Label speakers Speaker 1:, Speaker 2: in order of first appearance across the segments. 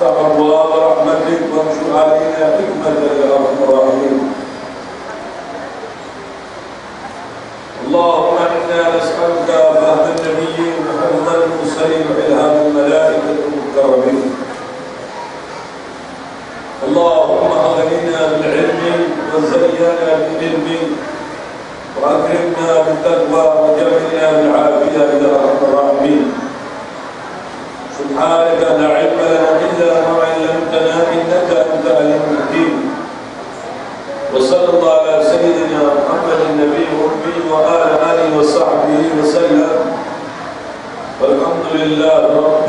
Speaker 1: وافتح أبواب رحمتك وانشر علينا حكمة يا أرحم الراحمين. اللهم إنا نسألك فهم النبيين وحفظ المرسلين وإلهام الملائكة المكرمين. اللهم أغننا بالعلم وزينا بالعلم وأكرمنا بالتقوى وجملنا بالعافية يا أرحم الراحمين. سبحانك لا علم لنا إلا ما علمتنا إنك أنت العليم الحكيم. وصلى الله على سيدنا محمد النبي الأمي وعلى آله وصحبه وسلم. والحمد لله رب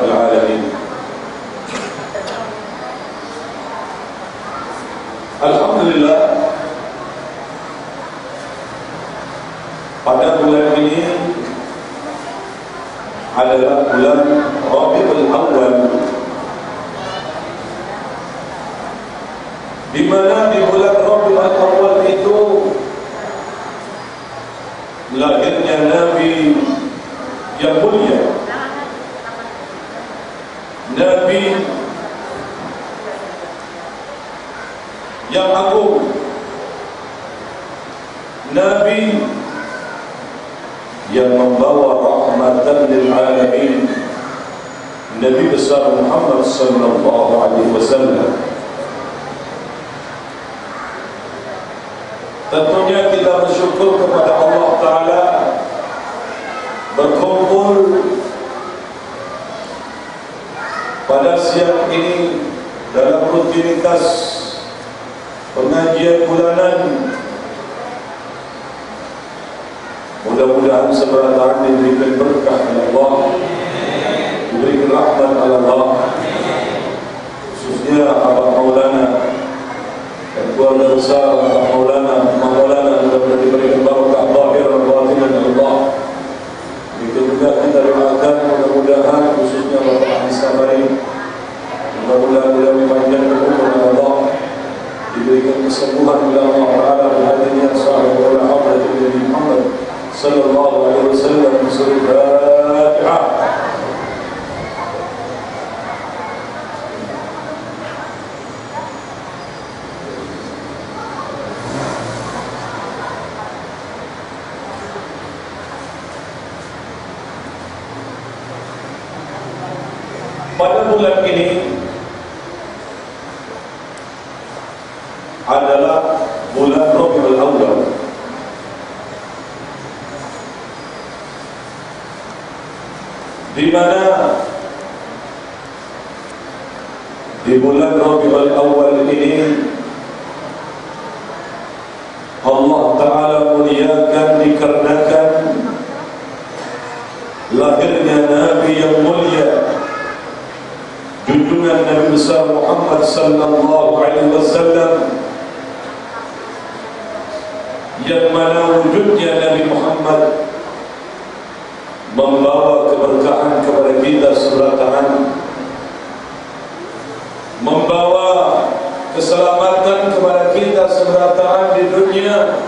Speaker 1: العالمين. Alhamdulillah, pada bulan ini adalah bulan Rabiul Awal, di mana di bulan Rabiul Awal itu lahirnya Nabi yang mulia, Nabi yang agung, Nabi yang membawa rahmatan lil alamin, Nabi besar Muhammad sallallahu alaihi wasallam. Tentunya kita bersyukur kepada Allah Ta'ala berkumpul pada siang ini dalam rutinitas pengajian bulanan. Mudah-mudahan sebentar diberikan berkah oleh Allah, diberikan rahmat oleh Allah, khususnya Abang Maulana dan keluarga besar Abang Maulana, mudah-mudahan diberikan barakah zahir dan batin oleh Allah. Begitu juga kita doakan mudah-mudahan khususnya Bapak Ahli Sabari, mudah-mudahan beliau dipanjangkan umur oleh Allah, diberikan kesembuhan oleh Allah Ta'ala berhadinya sahabat oleh Hadrat Nabi Muhammad sallallahu alaihi wasallam. Al-Fatihah. Pada bulan ini adalah bulan Rabiul Awal, di mana di bulan Rabiul Awal ini Allah Ta'ala muliakan dikarenakan lahirnya Nabi yang mulia, junjungan Nabi besar Muhammad sallallahu alaihi wasallam, yang mana wujudnya Nabi Muhammad membawa keberkahan kepada kita sebelah membawa keselamatan kepada kita sebelah di dunia,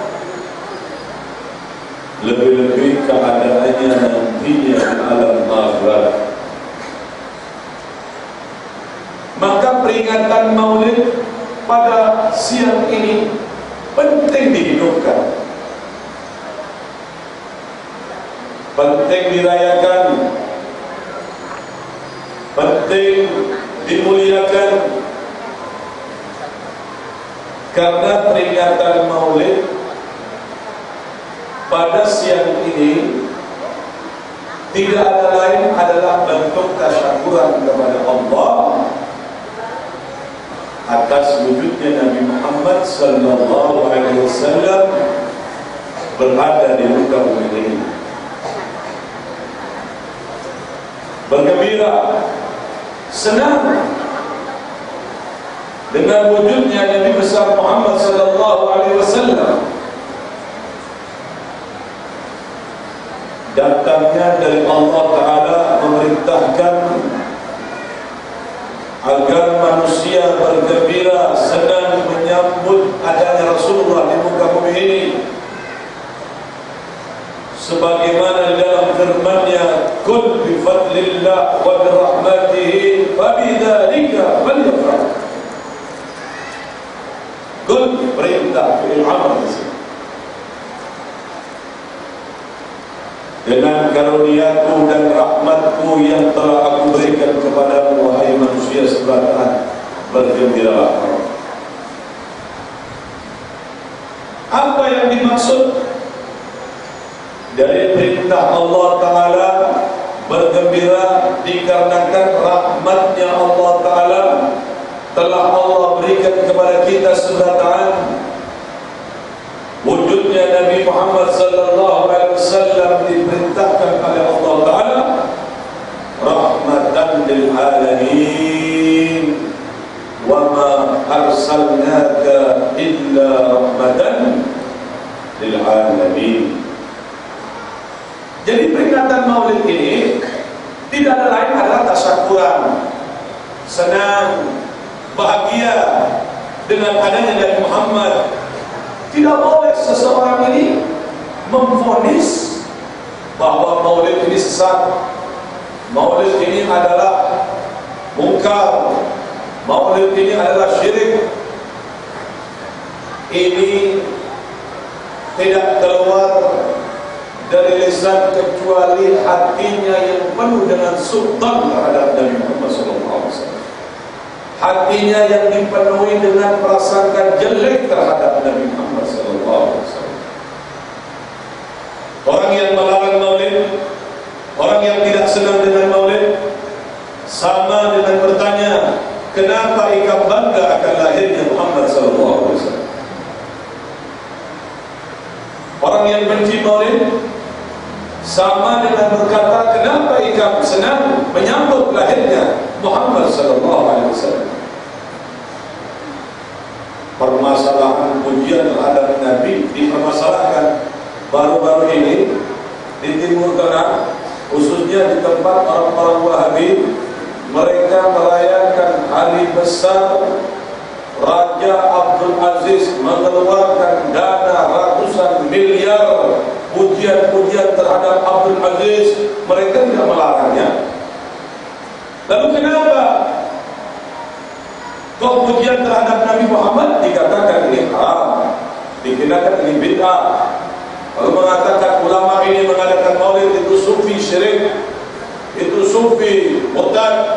Speaker 1: lebih-lebih keadaannya nantinya di alam akhirat. Maka peringatan Maulid pada siang ini penting dihidupkan, penting dirayakan, penting dimuliakan, karena peringatan Maulid pada siang ini tidak ada lain adalah bentuk tasyakuran kepada Allah atas wujudnya Nabi Muhammad sallallahu alaihi wasallam berada di muka bumi ini. Bergembira, senang dengan wujudnya Nabi besar Muhammad sallallahu alaihi wasallam, datangnya dari Allah Ta'ala memerintahkan agar manusia bergembira, senang menyambut adanya Rasulullah di muka bumi ini, sebagaimana dalam firman-Nya, "Kul bi fadlillah wa bi rahmatihi fabidzalika falyafrah. Qul perintah fi'il amr di sini. Dengan karuniaku dan rahmatku yang telah aku berikan kepadamu, wahai manusia sekalian, bergembiralah. Apa yang dimaksud dari perintah Allah Ta'ala bergembira? Dikarenakan rahmatnya Allah Ta'ala telah Allah berikan kepada kita sebelatan. Wujudnya Nabi Muhammad sallallahu alaihi wasallam diperintahkan oleh Allah Ta'ala rahmatan lil alamin, wa ma arsalnaka illa rahmatan lil alamin. Jadi peringatan Maulid ini tidak ada lain adalah tasyakuran, senang, bahagia dengan adanya Nabi Muhammad. Tidak boleh seseorang ini memvonis bahwa Maulid ini sesat, Maulid ini adalah mungkar, Maulid ini adalah syirik. Ini tidak keluar dari lisan kecuali hatinya yang penuh dengan sultan terhadap Nabi Muhammad SAW. Hatinya yang dipenuhi dengan prasangka jelek terhadap Nabi Muhammad SAW. Orang yang melarang Maulid, orang yang tidak senang dengan Maulid, sama dengan bertanya, kenapa engkau bangga akan lahirnya Muhammad SAW? Orang yang benci Maulid sama dengan berkata, kenapa engkau senang menyambut lahirnya Muhammad SAW? Permasalahan pujian terhadap Nabi dipermasalahkan baru-baru ini di Timur Tengah, khususnya di tempat orang-orang Wahabi. Mereka merayakan hari besar Raja Abdul Aziz, mengeluarkan dana ratusan miliar pujian-pujian terhadap Abdul Aziz. Mereka tidak melarangnya. Lalu kenapa kau pujian terhadap Nabi Muhammad dikatakan ini haram, dikatakan ini bid'ah? Lalu mengatakan ulama ini mengadakan Maulid itu sufi syirik, itu sufi murtad.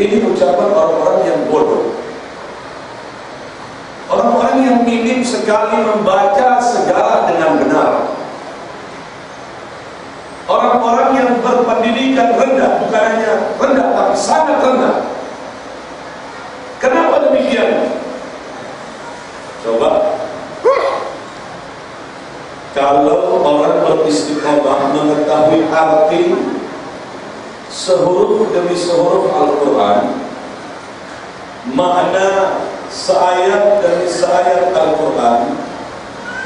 Speaker 1: Ini ucapan orang-orang yang bodoh, orang-orang yang minim sekali membaca sejarah dengan benar, orang-orang yang berpendidikan rendah, bukan hanya rendah tapi sangat rendah. Kenapa demikian? Coba, kalau orang beristiqomah mengetahui arti sehuruf demi sehuruf Al-Quran, makna seayat demi seayat Al-Quran,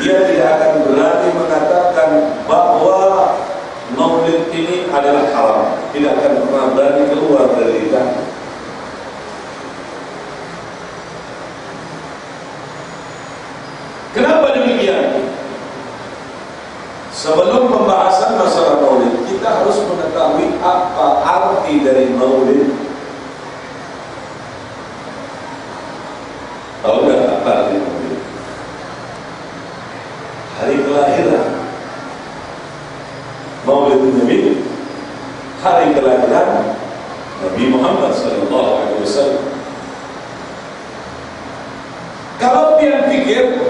Speaker 1: dia tidak akan berani mengatakan bahwa Maulid ini adalah haram. Tidak akan pernah berani keluar dari lidah. Kenapa demikian? Sebelum pembahasan masalah Maulid, kita harus mengetahui apa arti dari Maulid. Tahu nggak apa arti Maulid? Hari kelahiran. Maulid Nabi, hari kelahiran Nabi Muhammad SAW. Kalau dia pikir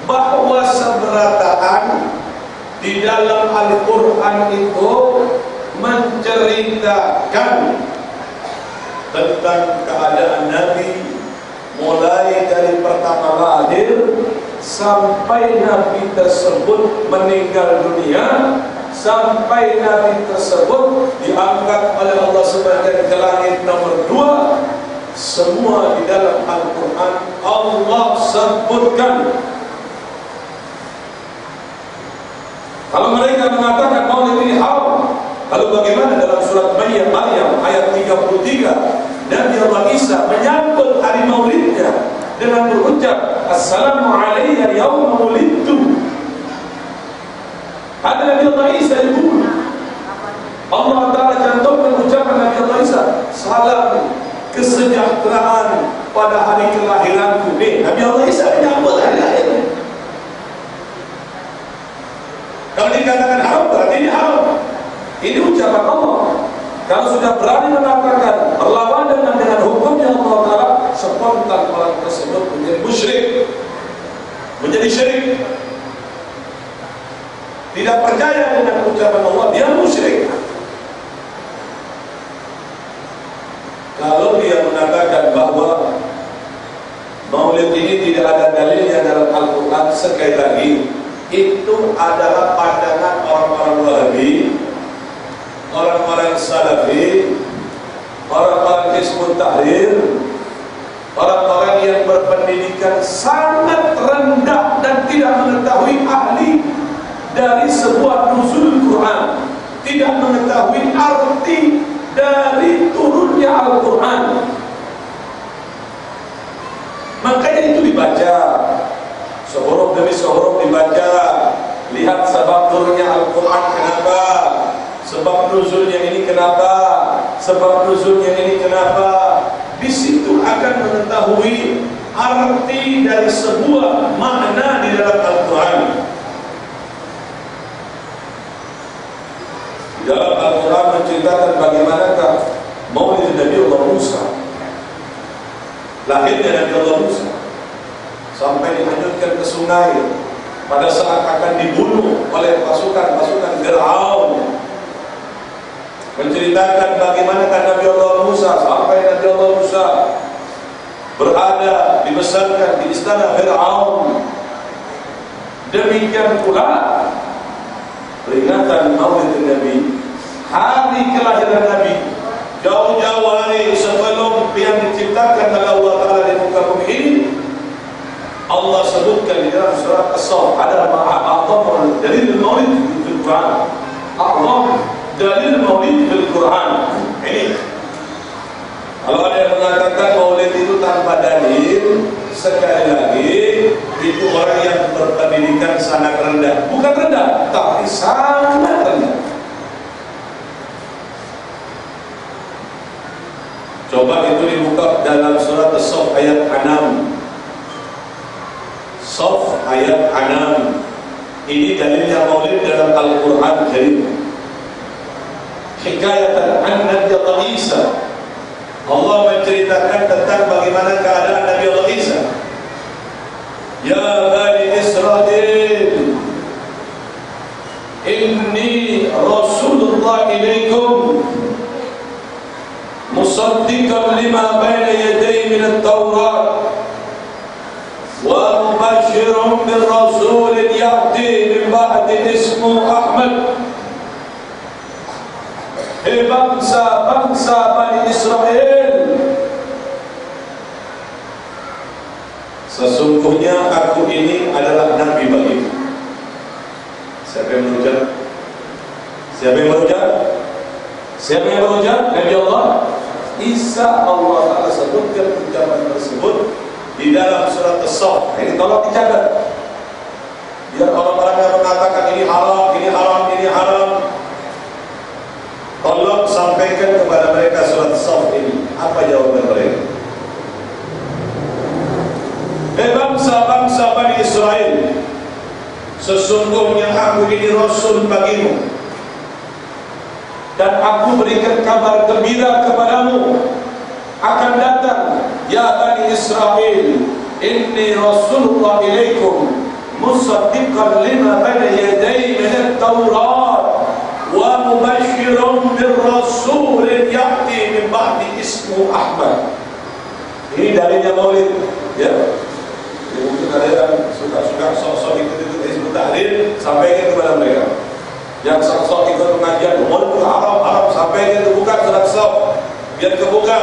Speaker 1: bahwa seberataan di dalam Al-Quran itu menceritakan tentang keadaan Nabi mulai dari pertama lahir sampai Nabi tersebut meninggal dunia, sampai Nabi tersebut diangkat oleh Allah sebagai ke langit nomor 2, semua di dalam Al-Quran Allah sebutkan. Kalau mereka mengatakan Maulid ini haram, lalu bagaimana dalam surat Maryam ayat 33 Nabi Allah Isa menyambut hari Maulidnya dengan berucap Assalamu alayya yawma wulidtu. Ada Nabi Allah Isa dibunuh. Allah Ta'ala cantumkan ucapan Nabi Allah Isa, kesejahteraan pada hari kelahiranku. Nabi Allah Isa menyambut hari lahirnya. Kalau dikatakan haram, berarti ini haram. Ini ucapan Allah. Kalau sudah berani mengatakan berlawanan dengan hukumnya Allah Ta'ala, spontan orang tersebut menjadi musyrik, menjadi syirik. Tidak percaya dengan ucapan Allah, dia musyrik. Kalau dia mengatakan bahwa Maulid ini tidak ada dalilnya dalam Al-Quran, sekali lagi itu adalah pandangan orang-orang Wahabi, orang-orang Salafi, orang-orang Hizbut Tahrir, orang-orang yang berpendidikan sangat rendah dan tidak mengetahui ahli dari sebuah nuzul Quran, tidak mengetahui arti dari turunnya Al-Quran. Makanya itu dibaca sehuruf demi sehuruf, dibaca, lihat sebab turunnya Al-Quran kenapa, sebab nuzulnya ini kenapa, sebab nuzulnya ini kenapa. Di situ akan mengetahui arti dari sebuah makna di dalam Al-Quran. Di dalam Al-Quran menceritakan bagaimanakah Maulid Nabi Allah Musa, lahirnya Nabi Allah Musa, sampai dihanyutkan ke sungai pada saat akan dibunuh oleh pasukan-pasukan Fir'aun. Menceritakan bagaimanakah Nabi Allah Musa sampai Nabi Allah Musa berada dibesarkan di istana Fir'aun. Demikian pula peringatan Maulid Nabi, hari kelahiran Nabi, jauh-jauh hari sebelum yang diciptakan oleh Allah Ta'ala di muka bumi ini, Allah sebutkan di dalam surat As-Saff, ada ma'a'adham dalil Maulid di Al-Quran. Allah dalil Maulid di Al-Quran. Ini kalau ada yang mengatakan Maulid itu tanpa dalil, sekali lagi itu orang yang berpendidikan sangat rendah. Bukan rendah, tapi sangat rendah. Coba itu dibuka dalam surat As-Saff ayat 6. Saff ayat 6. Ini dalilnya Maulid dalam Al-Quran Karim. Hikayatan an Nabi Allah Isa. Allah menceritakan tentang bagaimana keadaan Nabi Allah Isa. Ya Bani Israel, inni Rasulullah ilaikum musaddiqan lima baina yaday min at-Taurat wa mubashiran bir rasul ya'ti min ba'di ismu Ahmad. Hei bangsa-bangsa Bani Israel, sesungguhnya aku ini adalah Nabi bagimu. Siapa yang berujar? Siapa yang berujar? Siapa yang berujar? Nabi Allah Isa. Allah Ta'ala sebutkan ucapan tersebut di dalam surat As-Saff. Ini tolong dicatat, biar orang-orang yang mengatakan ini haram, ini haram, ini haram, tolong sampaikan kepada mereka surat As-Saff ini. Apa jawaban mereka? Bangsa-bangsa Bani Israel, sesungguhnya aku ini Rasul bagimu, dan aku berikan kabar gembira kepadamu akan datang. Ya Bani Israel, inni Rasulullah ilaikum musaddiqan lima baina yaday min at-Taurat wa mubashiran bir rasul ya'ti min ba'di ismu Ahmad. Ini dalilnya Maulid, ya. Jadi mungkin ada yang suka-suka sok-sok ikut-ikut Hizbut Tahrir, sampaikan kepada mereka. Yang sok-sok ikut pengajian Maulid haram, sampaikan kebuka surat As-Saff, biar kebuka.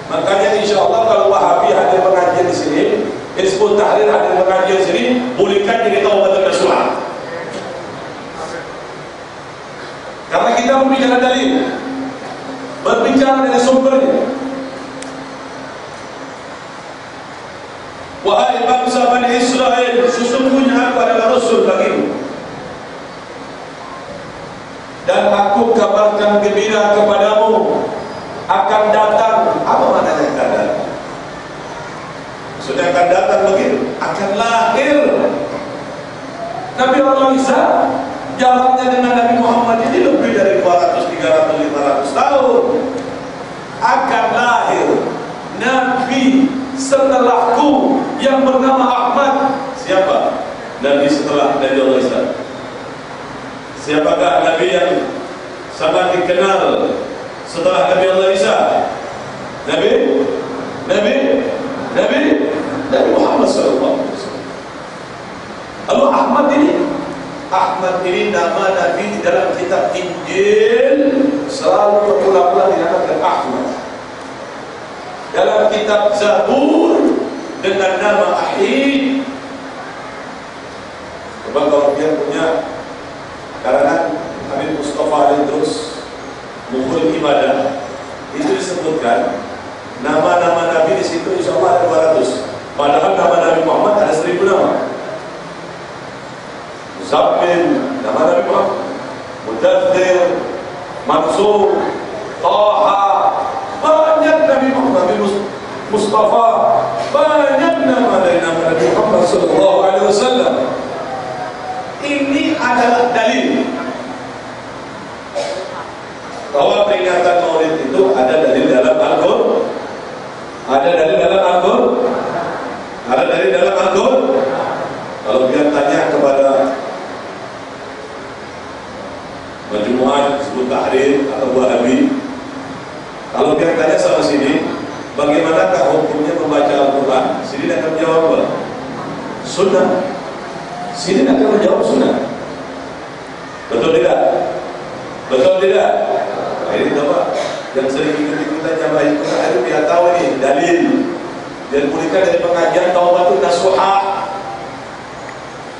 Speaker 1: Makanya insya Allah kalau Wahabi hadir pengajian di sini, Hizbut Tahrir hadir pengajian di sini, bolehkan jadi taubat nasuha. Karena kita berbicara dalil, berbicara dari sumbernya. Wahai bangsa Bani Israel, sesungguhnya aku adalah Rasul bagimu, dan aku kabarkan gembira kepadamu akan datang. Apa maknanya? Sudah akan datang begitu, akan lahir. Nabi Allah Isa jaraknya dengan Nabi Muhammad ini lebih dari 200, 300, 500 tahun. Akan lahir Nabi setelahku yang bernama Ahmad. Siapa Nabi setelah Nabi Allah Isa? Siapakah Nabi yang sangat dikenal setelah Nabi Allah Isa? Nabi Muhammad SAW. Lalu Ahmad ini nama Nabi di dalam kitab Injil selalu berulang-ulang dinamakan Ahmad. Dalam kitab Zabur dengan nama Ahid. Coba kalau dia punya karangan Habib Mustafa Al-Idrus Mughul Ibadah, itu disebutkan nama-nama Nabi di situ insya Allah ada 200. Padahal nama Nabi Muhammad ada 1000 nama. Muzammil, nama Nabi Muhammad. Mudaththir, Mansur, Taha, banyak Nabi Muhammad, Nabi Mustafa, banyak nama dari nama Nabi Muhammad sallallahu alaihi wasallam. Ini adalah dalil bahwa peringatan Maulid itu ada dalil dalam Al-Qur'an. Ada dalil dalam Al-Qur'an. Ada dalil dalam Al-Qur'an. Kalau dia tanya kepada Majmu'ah Hizbut Tahrir atau Wahabi, kalau dia tanya sama sini, bagaimanakah hukumnya membaca Al-Quran? Sini akan menjawab apa? Sunnah. Sini akan menjawab sunnah. Betul tidak? Betul tidak? Nah, ini coba yang sering ikut-ikutan jamaah itu dia tahu nih dalil. Dan pulihkan dari pengajian Taubatun Nasuha.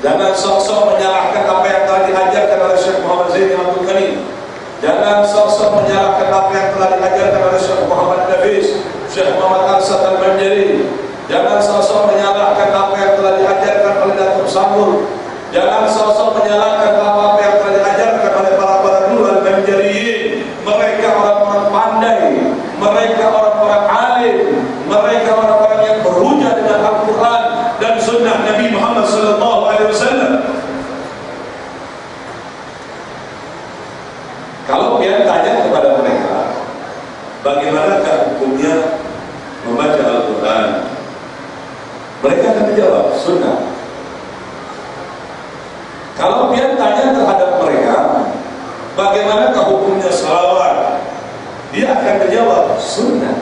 Speaker 1: Jangan sok-sok menyalahkan apa yang telah diajarkan oleh Syekh Muhammad Zaini Abdul Karim. Jangan sok-sok menyalahkan apa yang telah diajarkan oleh Syekh Muhammad Nafis, Syekh Muhammad Arsad Al-Banjari. Jangan sok-sok menyalahkan apa yang telah diajarkan oleh Datuk Samur. Jangan sok-sok menyalahkan apa yang telah diajarkan oleh para guru Al-Banjari. Mereka orang-orang pandai, mereka orang-orang alim, mereka orang-orang yang berhujah dengan Al-Quran dan Sunnah Nabi Muhammad sallallahu alaihi wasallam. Kalau dia tanya kepada mereka, bagaimanakah hukumnya membaca Al-Quran? Mereka akan menjawab sunnah. Kalau dia tanya terhadap mereka, bagaimanakah hukumnya salawat? Dia akan menjawab sunnah.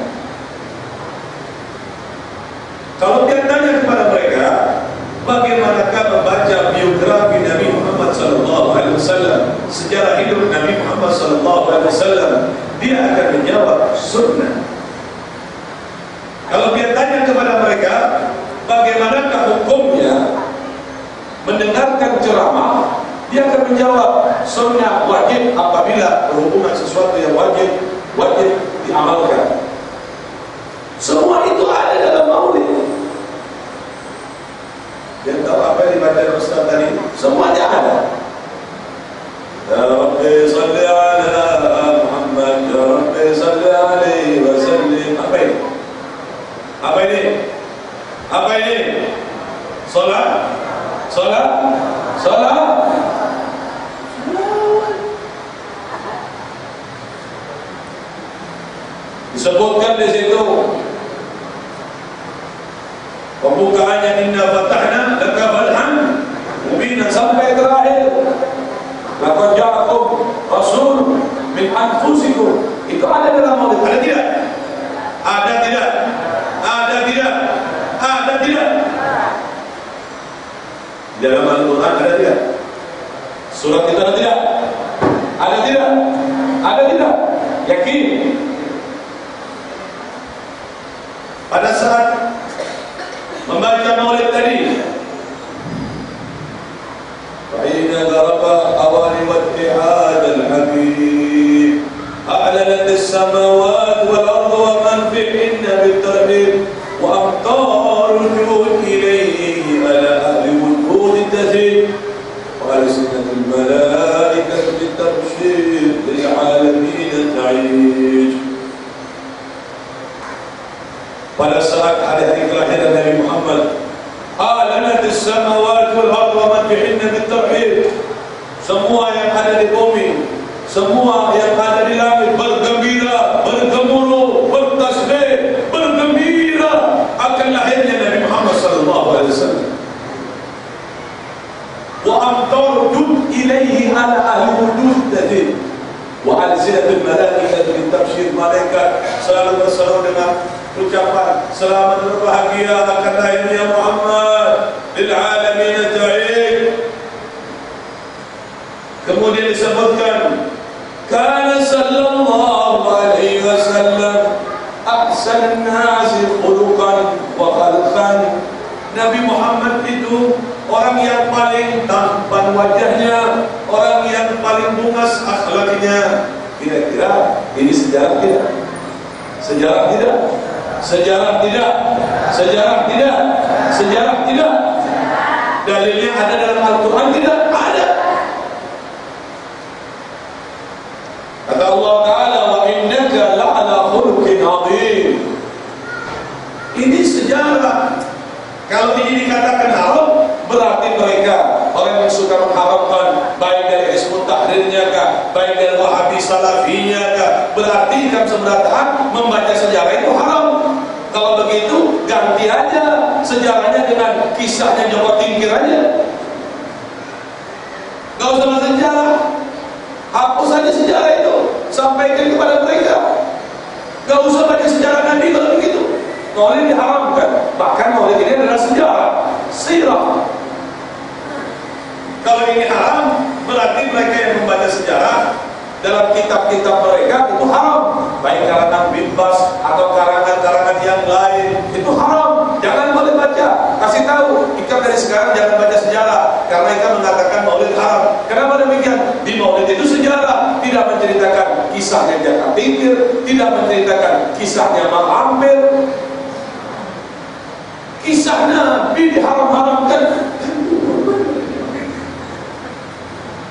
Speaker 1: Kalau dia tanya kepada mereka, bagaimanakah membaca biografi Nabi Muhammad SAW, sejarah hidup Nabi Muhammad SAW, dia akan menjawab sunnah. Kalau dia tanya kepada mereka, bagaimanakah hukumnya mendengarkan ceramah, dia akan menjawab sunnah wajib apabila berhubungan sesuatu yang wajib diamalkan. Semua itu ada dalam Maulid. Yang tahu apa yang dibaca oleh Ustaz tadi? Semuanya ada. Ya Rabbi salli ala Muhammad, Ya Rabbi salli alaihi wa sallim. Apa ini? Apa ini? Apa ini? Salat? Salat? Salat? Disebutkan di situ pembukaannya inna fatahna laka fathan mubina sampai terakhir. Laqad ja'akum rasul min anfusikum. Itu ada dalam Maulid. Ada tidak? Ada tidak? Ada tidak? Ada tidak? Dalam Al-Quran ada tidak? Surat itu ada tidak? Ada tidak? Ada tidak? Yakin? Pada saat membaca Maulid tadi, fa'ina garaba awali watti'ad al-habib a'lanat as-samawat wal-ardu wa man fihinna bit-tarhib wa amtarul jud ilayhi ala ahli wujud tazid wa alsinatul malaikatu bitabshir lil'alamin ta'ij. Pada saat hari-hari kelahiran Nabi Muhammad Muhammad. Alanatis samawati wal ardu wa man fihinna bitauhid. Semua yang ada di bumi, semua yang ada di langit bergembira, bergemuruh, bertasbih, bergembira akan lahirnya Nabi Muhammad sallallahu alaihi wasallam. Wa amtarud ilaihi ala ahli hudud tadi. Wa alzinatul malaikah tabsyir, malaikat selalu berseru dengan ucapan selamat berbahagia akan lahirnya Muhammad lil alamin ta'id. Kemudian disebutkan kana sallallahu alaihi wasallam ahsan nasi khuluqan wa khalqan. Nabi Muhammad itu orang yang paling tampan wajahnya, orang yang paling bungas akhlaknya. Kira-kira ini sejarah tidak? Sejarah tidak? Sejarah tidak? Sejarah tidak? Sejarah tidak? Dalilnya ada dalam Al-Quran tidak? Ada. Kata Allah Ta'ala, wa innaka la'ala khuluqin 'adzim. Ini sejarah. Kalau ini dikatakan haram, berarti mereka orang yang suka mengharamkan, baik dari Hizbut Tahrirnya kah, baik dari Wahabi Salafinya kah, berarti kan sebenarnya membaca sejarah itu haram. Kalau begitu, ganti aja sejarahnya dengan kisahnya Joko Tingkir aja. Gak usah baca sejarah, hapus saja sejarah itu, sampaikan kepada mereka. Gak usah baca sejarah Nabi kalau begitu. Maulid diharamkan, bahkan maulid ini adalah sejarah, sirah. Kalau ini haram, berarti mereka yang membaca sejarah dalam kitab-kitab mereka itu haram, baik karangan Bin Bas atau karangan-karangan yang lain, itu haram. Jangan boleh baca. Kasih tahu, ikat dari sekarang jangan baca sejarah, karena ikat mengatakan maulid haram. Kenapa demikian? Di maulid itu sejarah, tidak menceritakan kisahnya Jaka Tingkir, tidak menceritakan kisahnya Mak Ampir. Kisah Nabi diharam-haramkan.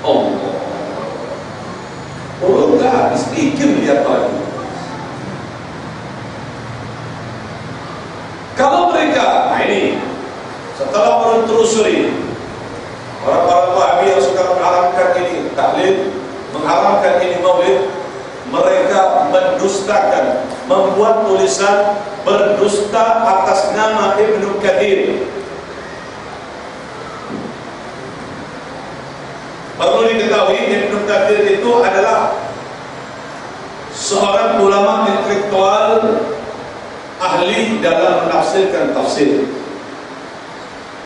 Speaker 1: Allah, orang tak habis pikir lihat lagi. Kalau mereka, nah ini setelah menelusuri orang-orang Wahabi yang suka mengharamkan ini tahlil, mengharamkan ini maulid, mereka mendustakan, membuat tulisan berdusta atas nama Ibnu Kathir. Perlu diketahui Ibnu Kathir itu adalah seorang ulama intelektual ahli dalam menafsirkan tafsir.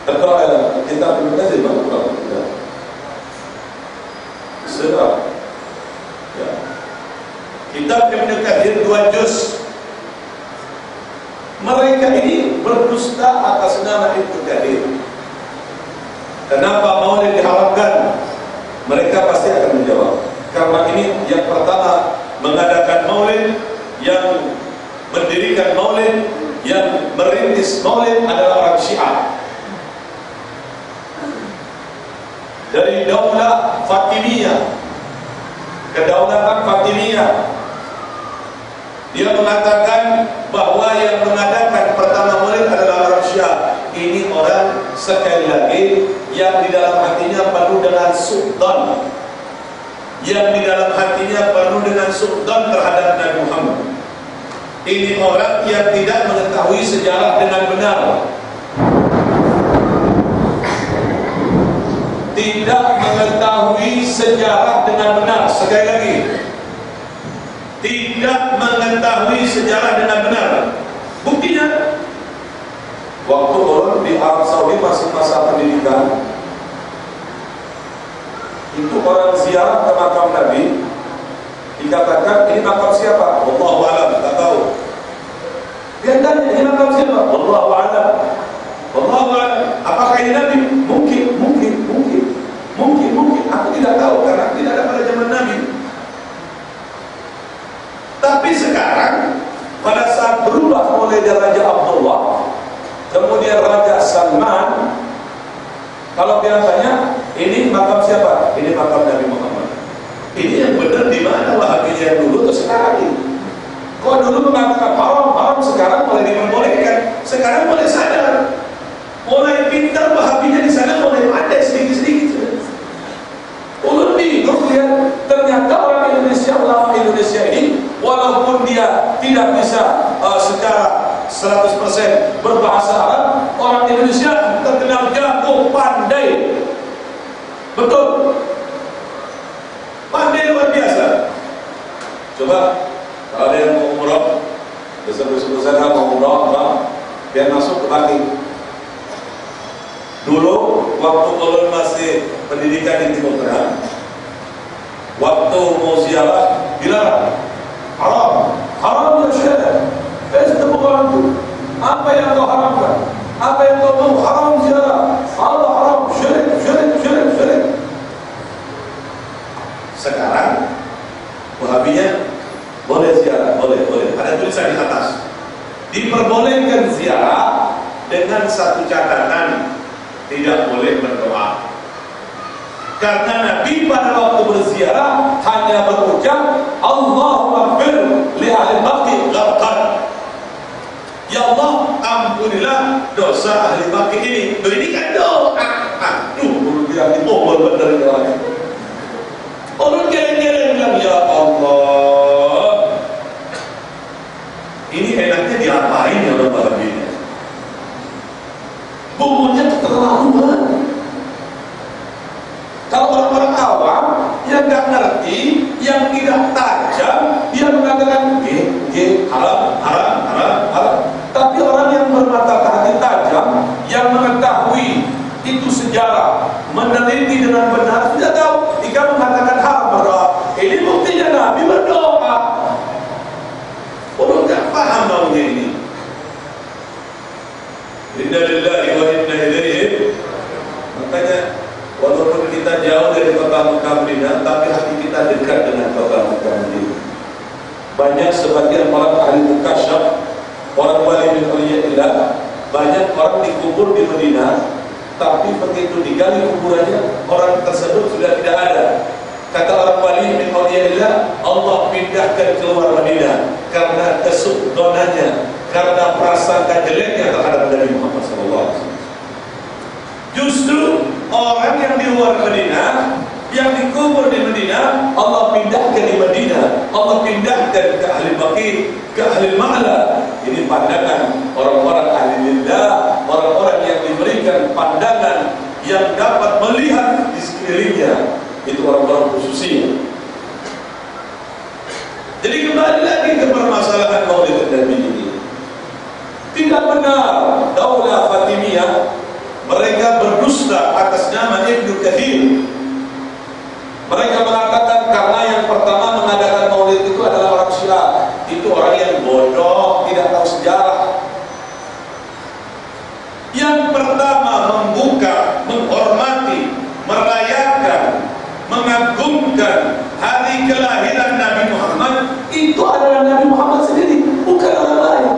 Speaker 1: Kalau kita Ibnu Kathir bagus tidak? Sedap. Ya. Kitab Ibnu Kathir 2 juz. Mereka ini berdusta atas nama Ibnu Kathir. Kenapa maulid diharamkan? Mereka pasti akan menjawab. Karena ini yang pertama mengadakan maulid, yang mendirikan maulid, yang merintis maulid adalah orang Syiah. Dari Daulah Fatimiyah, kedaulatan Fatimiyah. Dia mengatakan bahwa yang mengadakan pertama maulid adalah orang Syiah. Ini orang sekali lagi yang di dalam hatinya penuh dengan suudzon, yang di dalam hatinya penuh dengan suudzon terhadap Nabi Muhammad. Ini orang yang tidak mengetahui sejarah dengan benar, tidak mengetahui sejarah dengan benar. Sekali lagi, tidak mengetahui sejarah dengan benar. Buktinya, waktu orang di Arab Saudi masih masa pendidikan, itu orang ziarah ke makam Nabi, dikatakan ini makam siapa? Wallahu a'lam, tak tahu. Dia tanya, ini makam siapa? Wallahu a'lam. Wallahu a'lam. Apakah ini Nabi? Mungkin. Aku tidak tahu karena tidak ada pada zaman Nabi. Tapi sekarang pada saat berubah mulai dari Raja Abdullah, kemudian Raja Salman, kalau dia tanya, ini makam siapa? Ini makam Nabi Muhammad. Ini yang benar di mana Wahabi yang dulu atau sekarang ini? Kok dulu mengatakan haram, sekarang mulai diperbolehkan, sekarang mulai sadar. meskipun dia tidak bisa secara 100% berbahasa Arab, orang Indonesia terkenal jago, pandai. Betul. Pandai luar biasa. Coba kalau ada yang mau umrah, besok-besok sana mau umrah, dia masuk ke Baki. Dulu waktu ulun masih pendidikan di Timur Tengah, waktu mau ziarah dilarang. Haram ya Syekh. Bukan itu. Apa yang kau haramkan? Apa yang kau mau? Haram ziarah. Allah haram, syirik. Sekarang Wahabinya boleh ziarah, boleh. Ada tulisan di atas. Diperbolehkan ziarah dengan satu catatan, tidak boleh berdoa. Karena Nabi pada waktu berziarah hanya berucap Allahu Akbar li ahli Baqi gharqan. Ya Allah, ampunilah dosa ahli Baqi ini. Ini kan doa. Aduh, dia ditobol bener ini orang. Orang geleng-geleng bilang, ya Allah, ini enaknya diapain ya orang Wahabinya? Bumbunya keterlaluan. Kalau orang-orang awam yang nggak ngerti, yang tidak tajam, dia mengatakan haram. Tapi orang yang bermata hati tajam, yang mengetahui itu sejarah, meneliti dengan benar, tidak tahu. Jika mengatakan haram berdoa, ini buktinya Nabi berdoa. Orang nggak paham maunya ini. Inna lillahi wa inna ilaihi. Makanya walaupun kita jauh dari kota Mekah Madinah, tapi hati kita dekat dengan kota Mekah Madinah. Banyak sebagian orang ahli mukasyaf, orang wali min awliyaillah, banyak orang dikubur di Madinah, tapi begitu digali kuburannya, orang tersebut sudah tidak ada. Kata orang wali min awliyaillah, Allah pindahkan keluar Madinah karena kesukdonannya, karena prasangka jeleknya terhadap Nabi Muhammad SAW. Justru orang yang di luar Madinah, yang dikubur di Madinah, Allah pindahkan di Madinah, Allah pindahkan ke ahli Baqi, ke ahli Ma'la. Ini pandangan orang-orang ahli lillah, orang-orang yang diberikan pandangan yang dapat melihat di sekelilingnya. Itu orang-orang khususnya. Jadi kembali lagi ke permasalahan Maulid Nabi ini. Tidak benar Daulah Fatimiyah mereka berdusta atas nama Ibnu Kathir. Mereka mengatakan karena yang pertama mengadakan maulid itu adalah orang Syiah. Itu orang yang bodoh, tidak tahu sejarah. Yang pertama membuka, menghormati, merayakan, mengagungkan hari kelahiran Nabi Muhammad, itu adalah Nabi Muhammad sendiri, bukan orang lain.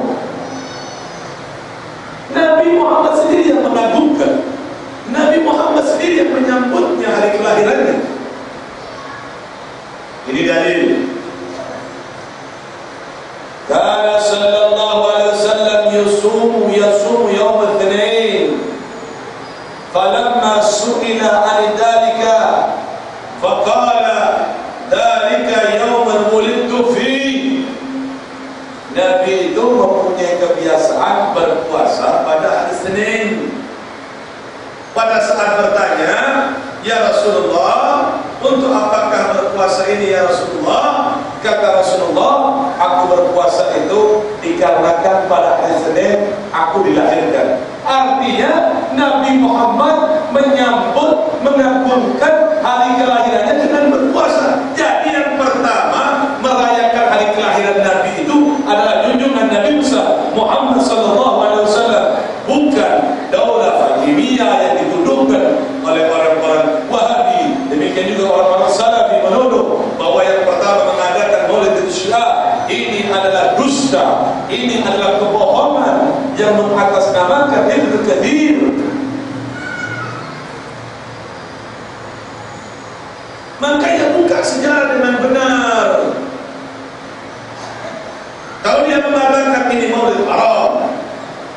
Speaker 1: Nabi Muhammad sendiri yang mengagungkan, Nabi Muhammad sendiri yang menyambutnya hari kelahirannya. Ini dalil. Kana sallallahu alaihi wasallam yasumu yawm al-Ithnain. Falamma su'ila 'an dhalika faqala dhalika yawm wulidtu fi. Nabi itu mempunyai kebiasaan berpuasa pada hari Senin. Pada saat bertanya, ya Rasulullah, untuk apakah berpuasa ini ya Rasulullah? Kata Rasulullah, aku berpuasa itu dikarenakan pada hari Senin aku dilahirkan. Artinya Nabi Muhammad menyambut, mengagungkan hari kelahirannya dengan berpuasa. Jadi yang pertama merayakan hari kelahiran Nabi itu adalah junjungan Nabi besar Muhammad sallallahu alaihi wasallam, bukan Daulah Fatimiyah yang dituduhkan oleh orang-orang Wahabi. Demikian juga orang-orang Salafi menuduh bahwa yang pertama mengadakan Maulid Syiah ini adalah dusta, ini adalah kebohongan yang mengatasnamakan Ibnu Kathir. Makanya buka sejarah dengan benar. Kalau dia mengatakan ini Maulid haram,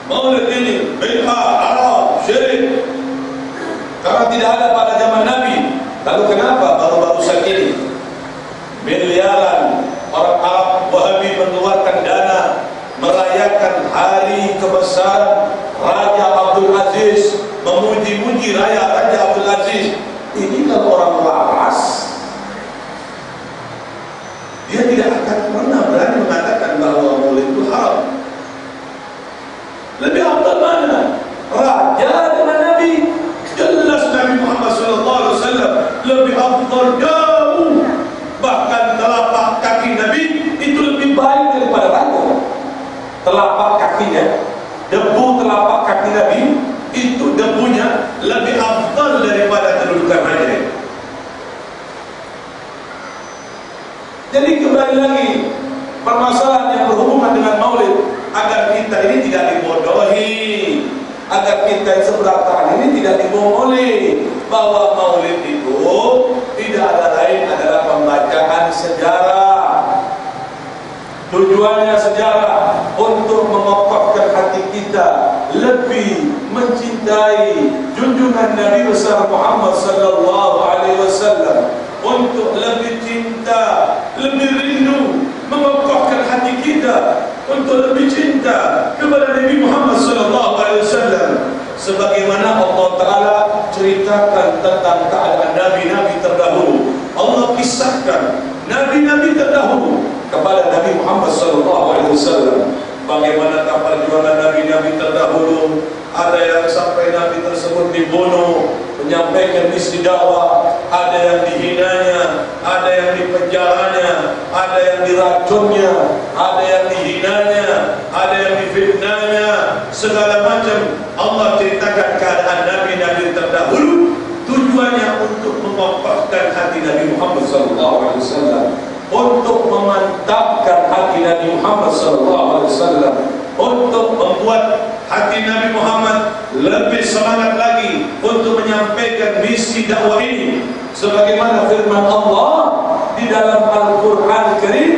Speaker 1: Maulid ini bid'ah, haram, syirik, karena tidak ada pada zaman Nabi, lalu kenapa baru-baru saat ini miliaran orang Arab Wahabi
Speaker 2: hari kebesaran Raja Abdul Aziz, memuji-muji Raja Abdul Aziz. Ini kalau orang waras, dia tidak akan pernah berani mengatakan bahwa maulid itu haram. Lebih afdal mana? Raja dengan Nabi. Jelas Nabi Muhammad SAW lebih afdal jauh. Bahkan telapak kaki Nabi itu lebih baik daripada raja. Telapak kakinya, debu telapak kaki Nabi itu debunya lebih afdal daripada kedudukan raja. Jadi kembali lagi, permasalahan yang berhubungan dengan maulid, agar kita ini tidak dibodohi, agar kita seberatan ini tidak dibohongi, bahwa maulid itu tidak ada lain adalah pembacaan sejarah. Tujuannya sejarah untuk mengokohkan hati kita lebih mencintai junjungan Nabi besar Muhammad sallallahu alaihi wasallam, untuk lebih cinta, lebih rindu, mengokohkan hati kita untuk lebih cinta kepada Nabi Muhammad sallallahu alaihi wasallam, sebagaimana Allah Taala ceritakan tentang keadaan nabi-nabi terdahulu. Allah kisahkan nabi-nabi terdahulu kepada Nabi Muhammad sallallahu alaihi wasallam, bagaimana perjuangan nabi-nabi terdahulu. Ada yang sampai nabi tersebut dibunuh menyampaikan misi dakwah, ada yang dihinanya, ada yang dipenjaranya, ada yang diracunnya, ada yang dihinanya, ada yang difitnahnya, segala macam. Allah ceritakan keadaan nabi-nabi terdahulu, tujuannya untuk mengokohkan hati Nabi Muhammad SAW, untuk memantapkan hati Nabi Muhammad SAW, untuk membuat hati Nabi Muhammad lebih semangat lagi untuk menyampaikan misi dakwah ini, sebagaimana firman Allah di dalam Al-Quran Karim,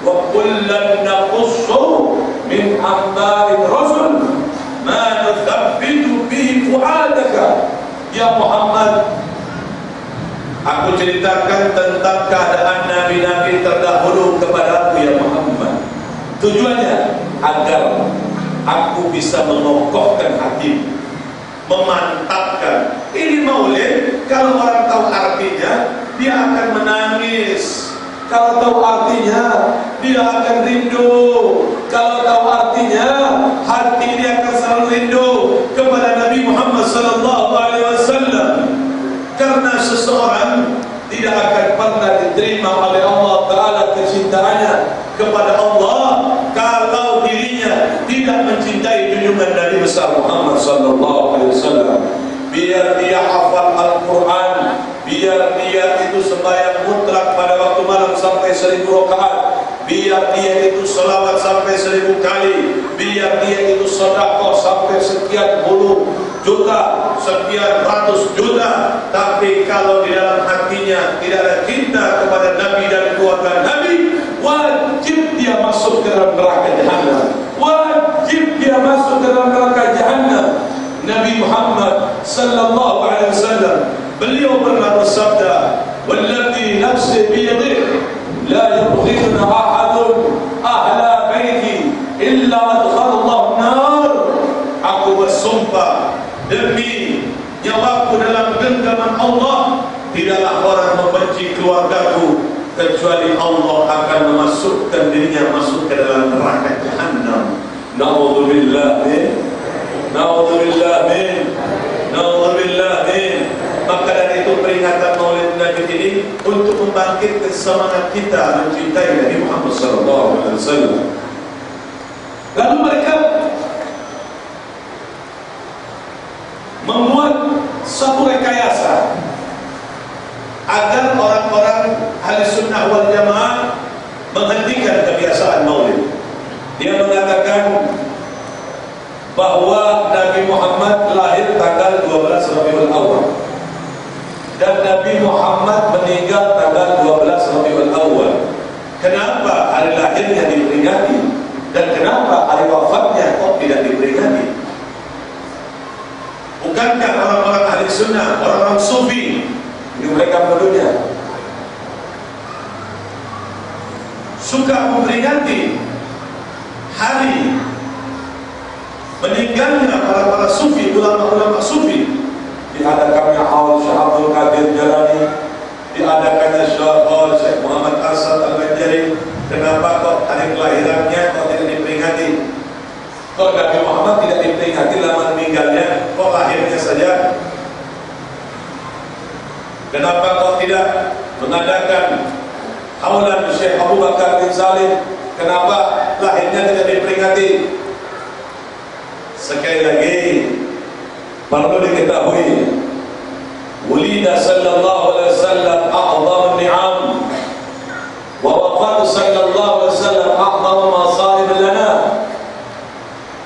Speaker 2: wa kullan naqussu min anba'ir rasul ma nuthabbitu bihi fu'adaka. Ya Muhammad, aku ceritakan tentang keadaan nabi-nabi terdahulu kepada aku ya Muhammad. Tujuannya agar aku bisa mengokohkan hati, memantapkan. Ini maulid, kalau orang tahu artinya, dia akan menangis. Kalau tahu artinya, dia akan rindu. Kalau tahu artinya, hati dia akan selalu rindu kepada Nabi Muhammad SAW. Karena seseorang tidak akan pernah diterima oleh Allah Ta'ala kecintaannya kepada Allah kalau dirinya tidak mencintai junjungan Nabi besar Muhammad SAW. Biar dia hafal Al-Quran, biar dia itu sembahyang mutlak pada waktu malam sampai 1000 rakaat, biar dia itu selawat sampai 1000 kali, biar dia itu sedekah sampai sekian puluh juta, sekian ratus juta, tapi kalau di dalam hatinya tidak ada cinta kepada Nabi dan keluarga Nabi, wajib dia masuk ke dalam neraka Jahannam. Wajib dia masuk ke dalam neraka Jahannam. Nabi Muhammad sallallahu alaihi wasallam, beliau pernah bersabda, "Walladzi nafsi biyadihi la yubghiduna ahadun ahla baiti illa adkhalallahu an-nar." Aku bersumpah demi nyawaku dalam genggaman Allah, tidaklah orang membenci keluargaku kecuali Allah akan memasukkan dirinya masuk ke dalam neraka Jahannam. Na'udzubillah min, na'udzubillah min, na'udzubillah min. Maka dari itu peringatan Maulid Nabi ini untuk membangkitkan semangat kita mencintai Nabi Muhammad SAW. Lalu mereka membuat satu rekayasa agar orang-orang ahli sunnah wal jamaah menghentikan kebiasaan maulid. Dia mengatakan bahwa Nabi Muhammad lahir tanggal 12 Rabiul Awal dan Nabi Muhammad meninggal tanggal 12 Rabiul Awal. Kenapa hari lahirnya diperingati dan kenapa hari wafatnya kok tidak diperingati? Bukankah orang-orang ahli sunnah, orang-orang sufi, ini mereka menuduhnya, suka memperingati hari sufi, ulama-ulama sufi.
Speaker 1: Diadakannya haul Syekh Abdul Qadir Jalani, diadakannya Syekh Muhammad Asad Al-Banjari. Kenapa kok hari kelahirannya kok tidak diperingati? Kok Nabi Muhammad tidak diperingati lama meninggalnya, kok lahirnya saja? Kenapa kok tidak mengadakan haulan Syekh Abu Bakar bin Salim? Kenapa lahirnya tidak diperingati? Sekali lagi perlu diketahui, wulida sallallahu alaihi wasallam a'dhamu ni'am wa wafatu sallallahu alaihi wasallam a'dhamu masaib lana.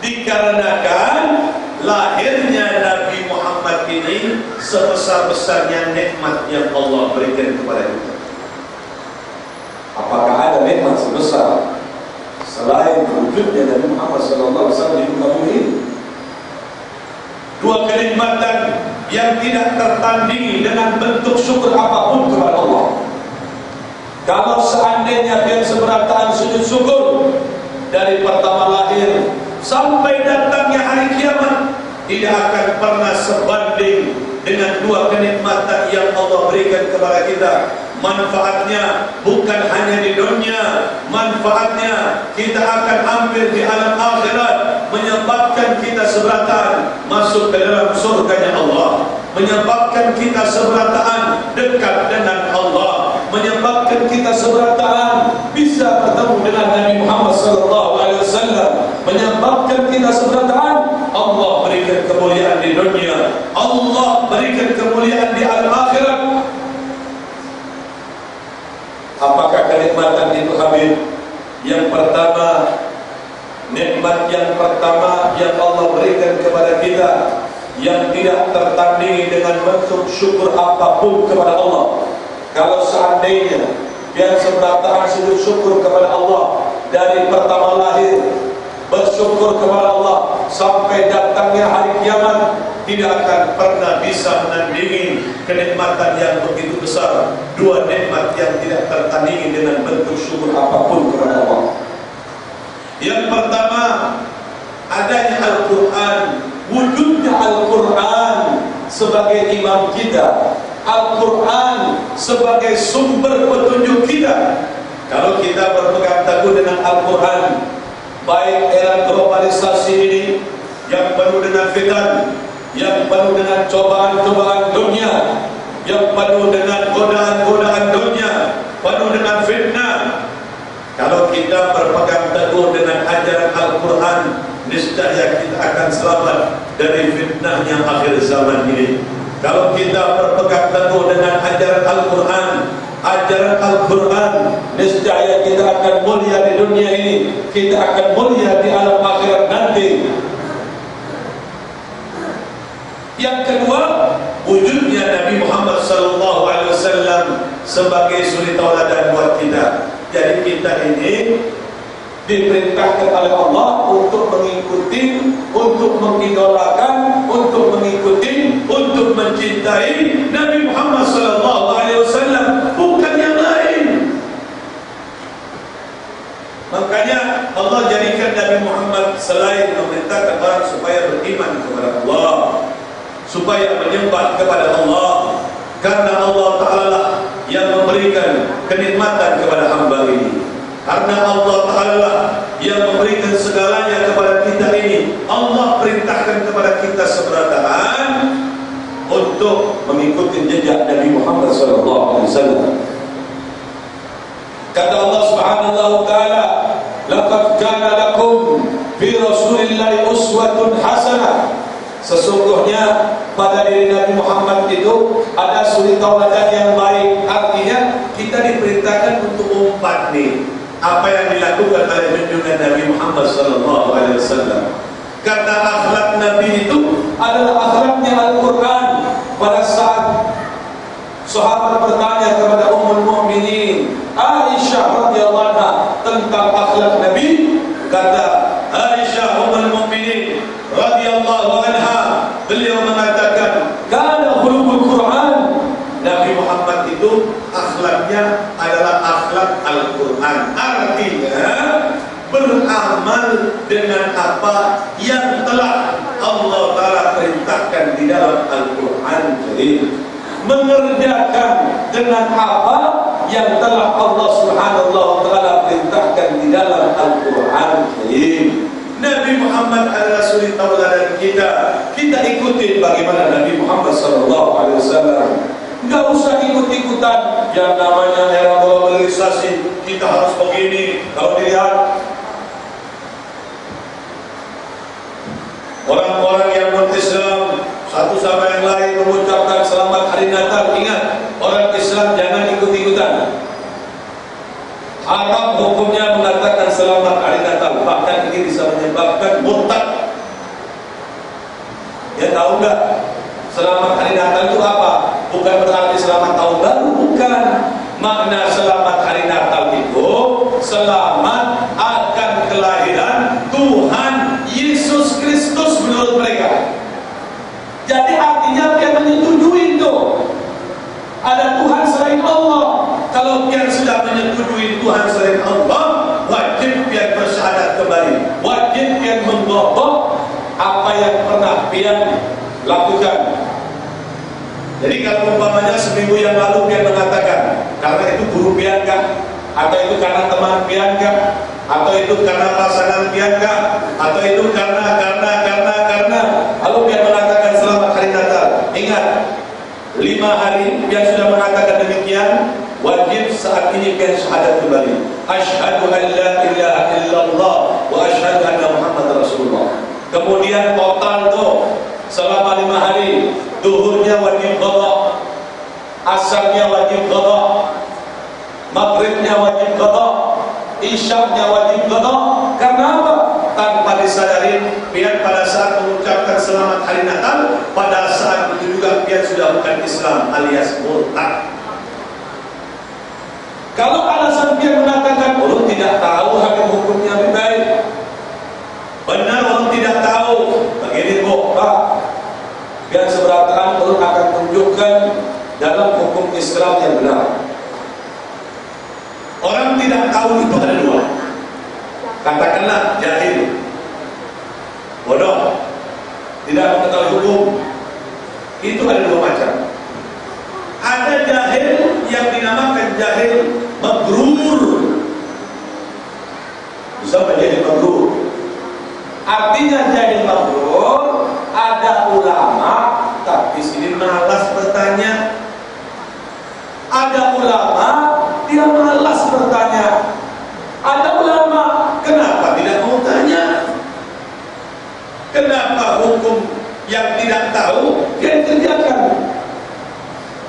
Speaker 1: Dikarenakan lahirnya Nabi Muhammad ini sebesar-besarnya nikmat yang Allah berikan kepada kita. Apakah ada nikmat sebesar selain wujudnya Nabi Muhammad sallallahu alaihi wasallam di muka bumi ini? Dua kenikmatan yang tidak tertandingi dengan bentuk syukur apapun kepada Allah. Kalau seandainya dia seberataan sujud syukur dari pertama lahir sampai datangnya hari kiamat, tidak akan pernah sebanding dengan dua kenikmatan yang Allah berikan kepada kita. Manfaatnya bukan hanya di dunia, manfaatnya kita akan ambil di alam akhirat, menyebabkan kita seberataan masuk ke dalam surganya Allah, menyebabkan kita seberataan dekat dengan Allah, menyebabkan kita seberataan bisa bertemu dengan Nabi Muhammad SAW, menyebabkan kita seberataan Allah berikan kemuliaan di dunia, Allah berikan kemuliaan di alam akhirat. Apakah kenikmatan itu Habib? Yang pertama, nikmat yang pertama yang Allah berikan kepada kita, yang tidak tertandingi dengan bentuk syukur apapun kepada Allah. Kalau seandainya dia seberataan sujud syukur kepada Allah dari pertama lahir, bersyukur kepada Allah sampai datangnya hari kiamat, tidak akan pernah bisa menandingi kenikmatan yang begitu besar. Dua nikmat yang tidak tertandingi dengan bentuk syukur apapun kepada Allah. Yang pertama, adanya Al-Quran, wujudnya Al-Quran sebagai imam kita, Al-Quran sebagai sumber petunjuk kita. Kalau kita berpegang teguh dengan Al-Quran, baik era globalisasi ini yang penuh dengan fitan, yang penuh dengan cobaan-cobaan dunia, yang penuh dengan godaan-godaan dunia, penuh dengan fitnah. Kalau kita berpegang teguh dengan ajaran Al-Quran, niscaya kita akan selamat dari fitnah yang akhir zaman ini. Kalau kita berpegang teguh dengan ajaran Al-Quran, niscaya kita akan mulia di dunia ini, kita akan mulia di alam akhirat nanti. Yang kedua, wujudnya Nabi Muhammad SAW sebagai suri tauladan buat kita. Jadi kita ini diperintahkan oleh Allah untuk mengikuti, untuk mengidolakan, untuk mengikuti, untuk mencintai Nabi Muhammad SAW, bukan yang lain. Makanya Allah jadikan Nabi Muhammad selain memerintahkan orang supaya beriman kepada Allah, supaya menyembah kepada Allah, karena Allah Ta'ala lah yang memberikan kenikmatan kepada hamba ini, karena Allah Ta'ala yang memberikan segalanya kepada kita ini. Allah perintahkan kepada kita seberataan untuk mengikuti jejak Nabi Muhammad SAW. Kata Allah Subhanahu wa Ta'ala, laqad kana lakum fi Rasulillahi uswatun hasanah. Sesungguhnya pada diri Nabi Muhammad itu ada suri tauladan yang baik. Artinya kita diperintahkan untuk umpat nih apa yang dilakukan oleh junjungan Nabi Muhammad SAW. Karena akhlak Nabi itu adalah akhlaknya Al-Quran. Pada saat sahabat bertanya kepada Ummul Mukminin Aisyah radhiyallahu anha tentang akhlak Nabi, kata Aisyah Ummul Mukminin radhiyallahu anha, beliau mengatakan, kana khuluqul Quran. Nabi Muhammad itu akhlaknya adalah akhlak Al-Quran. Artinya beramal dengan apa yang telah Allah Ta'ala
Speaker 2: perintahkan di dalam Al-Quran Karim, mengerjakan dengan apa yang telah Allah Subhanahu wa taala perintahkan di dalam Al-Quran Karim. Nabi Muhammad adalah suri tauladan kita. Kita ikuti bagaimana Nabi Muhammad sallallahu alaihi wasallam. Enggak usah ikut-ikutan yang namanya era globalisasi. Kita harus begini. Kalau dilihat orang-orang yang non-Islam satu sama yang lain mengucapkan selamat hari Natal. Ingat, orang Islam jangan ikut-ikutan. Arab hukumnya mengatakan selamat hari Natal, bahkan ini bisa menyebabkan murtad. Ya tahu enggak? Selamat hari Natal itu apa? Bukan berarti selamat tahun baru, bukan. Makna selamat hari Natal itu selamat akan kelahiran Tuhan Yesus Kristus menurut mereka. Jadi artinya dia menyetujui itu ada Tuhan selain Allah. Kalau pian sudah menyetujui Tuhan selain Allah, wajib pian bersyahadat kembali, wajib pian membobok apa yang pernah pian lakukan. Jadi kalau umpamanya seminggu yang lalu pian mengatakan karena itu guru pian kah, atau itu karena teman pian kah, atau itu karena pasangan pian kah, atau itu karena lalu pian mengatakan selamat hari Natal. Ingat, 5 hari pian sudah mengatakan demikian, wajib saat ini pian syahadat kembali. Asyhadu an la ilaha illallah wa asyhadu anna Muhammad Rasulullah. Kemudian total tuh selama 5 hari, duhurnya wajib qada, asarnya wajib qada, maghribnya wajib qada, isyaknya wajib qada. Karena apa? Tanpa disadari, pian pada saat mengucapkan selamat hari Natal, pada saat itu juga pian sudah bukan Islam alias murtad. Kalau alasan pian mengatakan orang tidak tahu hakim hukumnya lebih baik, benar orang tidak tahu, begini kok Pak, biar seberataan orang akan tunjukkan dalam hukum Islam yang benar. Orang tidak tahu itu ada 2. Katakanlah jahil, bodoh, tidak mengetahui hukum. Itu ada 2 macam. Ada jahil yang dinamakan jahil magrur. Bisa menjadi magrur. Artinya jahil magrur, ada ulama tapi sini malas bertanya. Ada ulama dia malas bertanya. Ada ulama kenapa tidak mau tanya? Kenapa hukum yang tidak tahu dia kerjakan?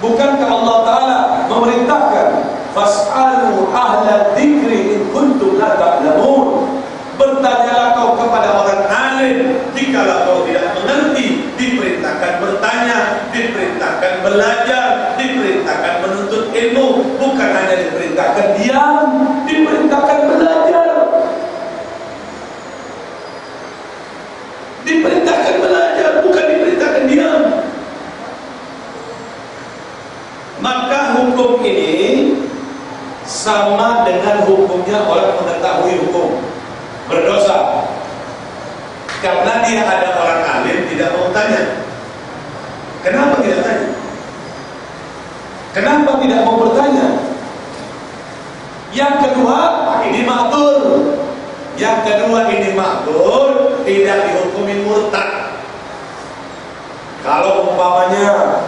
Speaker 2: Bukankah Allah Ta'ala memerintahkan fas'alu ahla dzikri in kuntum la ta'lamun? Bertanyalah kau kepada orang alim jika kau tidak mengerti. Diperintahkan bertanya, diperintahkan belajar, diperintahkan menuntut ilmu. Bukan hanya diperintahkan diam, diperintahkan belajar. Diperintahkan belajar, bukan diperintahkan diam. Maka hukum ini sama dengan hukumnya orang mengetahui hukum berdosa. Karena dia ada orang alim tidak mau tanya. Kenapa tidak tanya? Kenapa tidak mau bertanya? Yang kedua, ini maktur. Yang kedua, ini maktur, tidak dihukumi murtad. Kalau umpamanya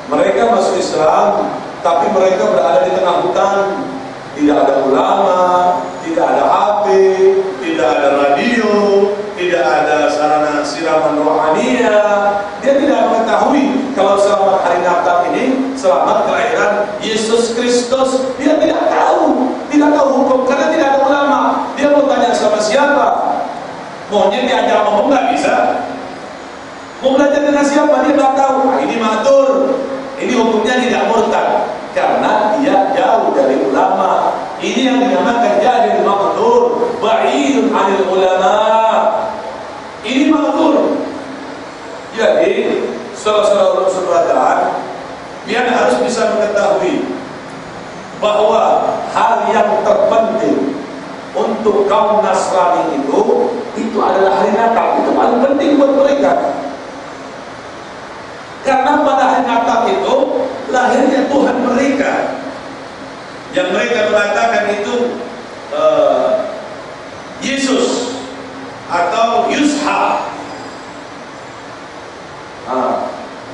Speaker 2: mereka masuk Islam, tapi mereka berada di tengah hutan, tidak ada ulama, tidak ada HP, tidak ada radio, tidak ada sarana siraman rohania. Dia tidak mengetahui kalau selamat hari Natal ini selamat kelahiran Yesus Kristus. Dia tidak tahu hukum karena tidak ada ulama. Dia mau tanya sama siapa? Maunya diajar ngomong nggak bisa. Mau belajar dengan siapa? Dia nggak tahu. Nah, ini matur. Ini hukumnya tidak murtad karena dia jauh dari ulama. Ini yang dinamakan jahil maghdur, ba'idun 'anil ulama. Ini maghdur. Jadi, saudara-saudara, dia harus bisa mengetahui bahwa hal yang terpenting untuk kaum Nasrani itu adalah hari Natal. Itu paling penting buat mereka. Karena pada hari Natal itu lahirnya Tuhan mereka, yang mereka mengatakan itu Yesus atau Yusha.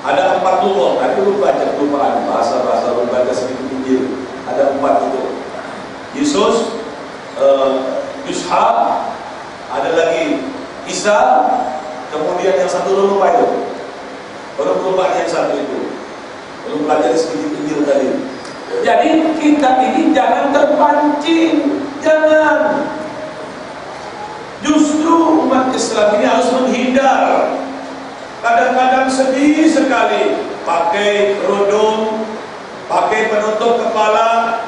Speaker 2: Ada 4 tokoh. Tadi lu baca perumpamaan bahasa lu baca sedikit Injil. Ada 4 itu. Yesus, Yusha, ada lagi Isa, kemudian yang satu lu lupa itu. Baru perumpamaan yang satu itu. Lu pelajari sedikit Injil tadi. Jadi kita ini jangan terpancing, jangan. Justru umat Islam ini harus menghindar. Kadang-kadang sedih sekali, pakai kerudung, pakai penutup kepala,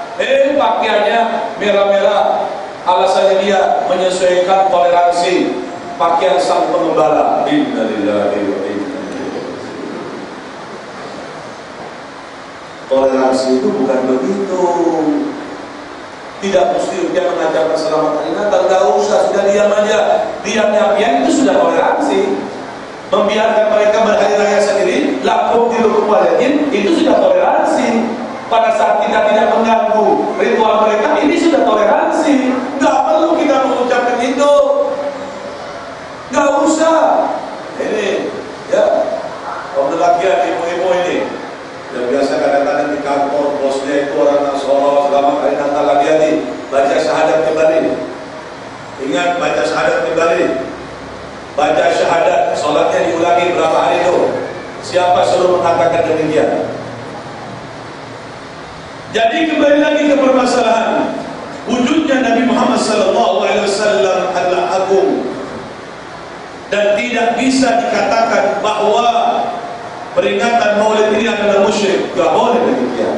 Speaker 2: pakaiannya merah-merah. Alasannya dia menyesuaikan toleransi pakaian sang pengembala. Innalillahi wa inna ilaihi raji'un. Toleransi itu bukan begitu. Tidak mesti dia mengajarkan selamat hari Natal, tidak usah, sudah diam aja. Diam-diam itu sudah toleransi. Membiarkan mereka berhari raya sendiri, lakum dilukum waliyin, itu sudah toleransi. Pada saat kita tidak mengganggu ritual mereka, ini sudah toleransi. Gak perlu kita mengucapkan itu, gak usah. Ini ya, pembelagian ibu-ibu ini yang biasa kadang-kadang di kantor bosnya itu orang Nasoro, selamat hari Natal lagi hari, baca syahadat kembali. Ingat, baca syahadat kembali. Baca syahadat, sholatnya diulangi berapa hari itu? Siapa suruh mengatakan demikian? Jadi kembali lagi ke permasalahan wujudnya Nabi Muhammad SAW adalah agung, dan tidak bisa dikatakan bahwa peringatan Maulid ini adalah musyrik. Gak boleh demikian.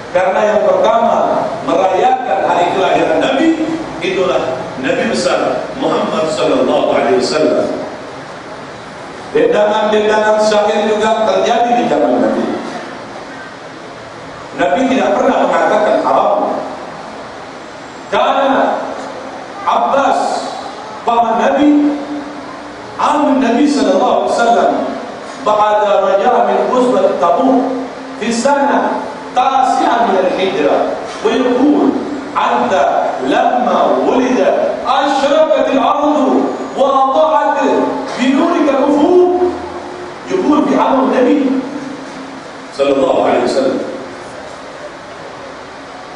Speaker 2: Karena yang pertama merayakan hari kelahiran Nabi itulah Nabi besar Muhammad sallallahu alaihi wasallam. Dendangan-dendangan syair juga terjadi di zaman Nabi. Nabi tidak pernah mengatakan haram. Karena Abbas paman Nabi, am Nabi sallallahu alaihi wasallam, ba'da raja'a min ghazwat Tabuk fi sanah tasi'ah min al-hijrah, wa yaqul أنت لما ولد أشرقت الأرض وأضاءت بنورك الأفق. يقول في عمر النبي صلى الله عليه وسلم.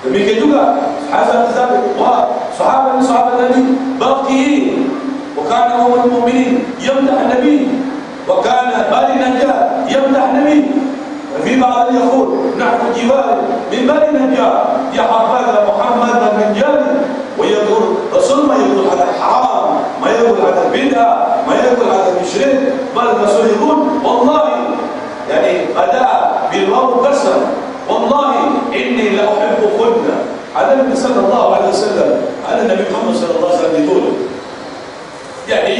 Speaker 2: Demikian juga Hasan Thabit wa sahabat Nabi baqiyin, wa kana umul mu'minin yamdah Nabi, wa kana bani Najjar yamdah Nabi. في بعض يقول نحن جوار من بني نجار يا حبذا محمد من جاري، ويقول رسول ما يقول هذا حرام، ما يقول هذا بدعة، ما يقول هذا مشرك، بل الرسول يقول والله، يعني بدأ بالواو كسر، والله إني لأحبكن. هذا النبي صلى الله عليه وسلم، هذا النبي محمد صلى الله عليه وسلم يقول. Jadi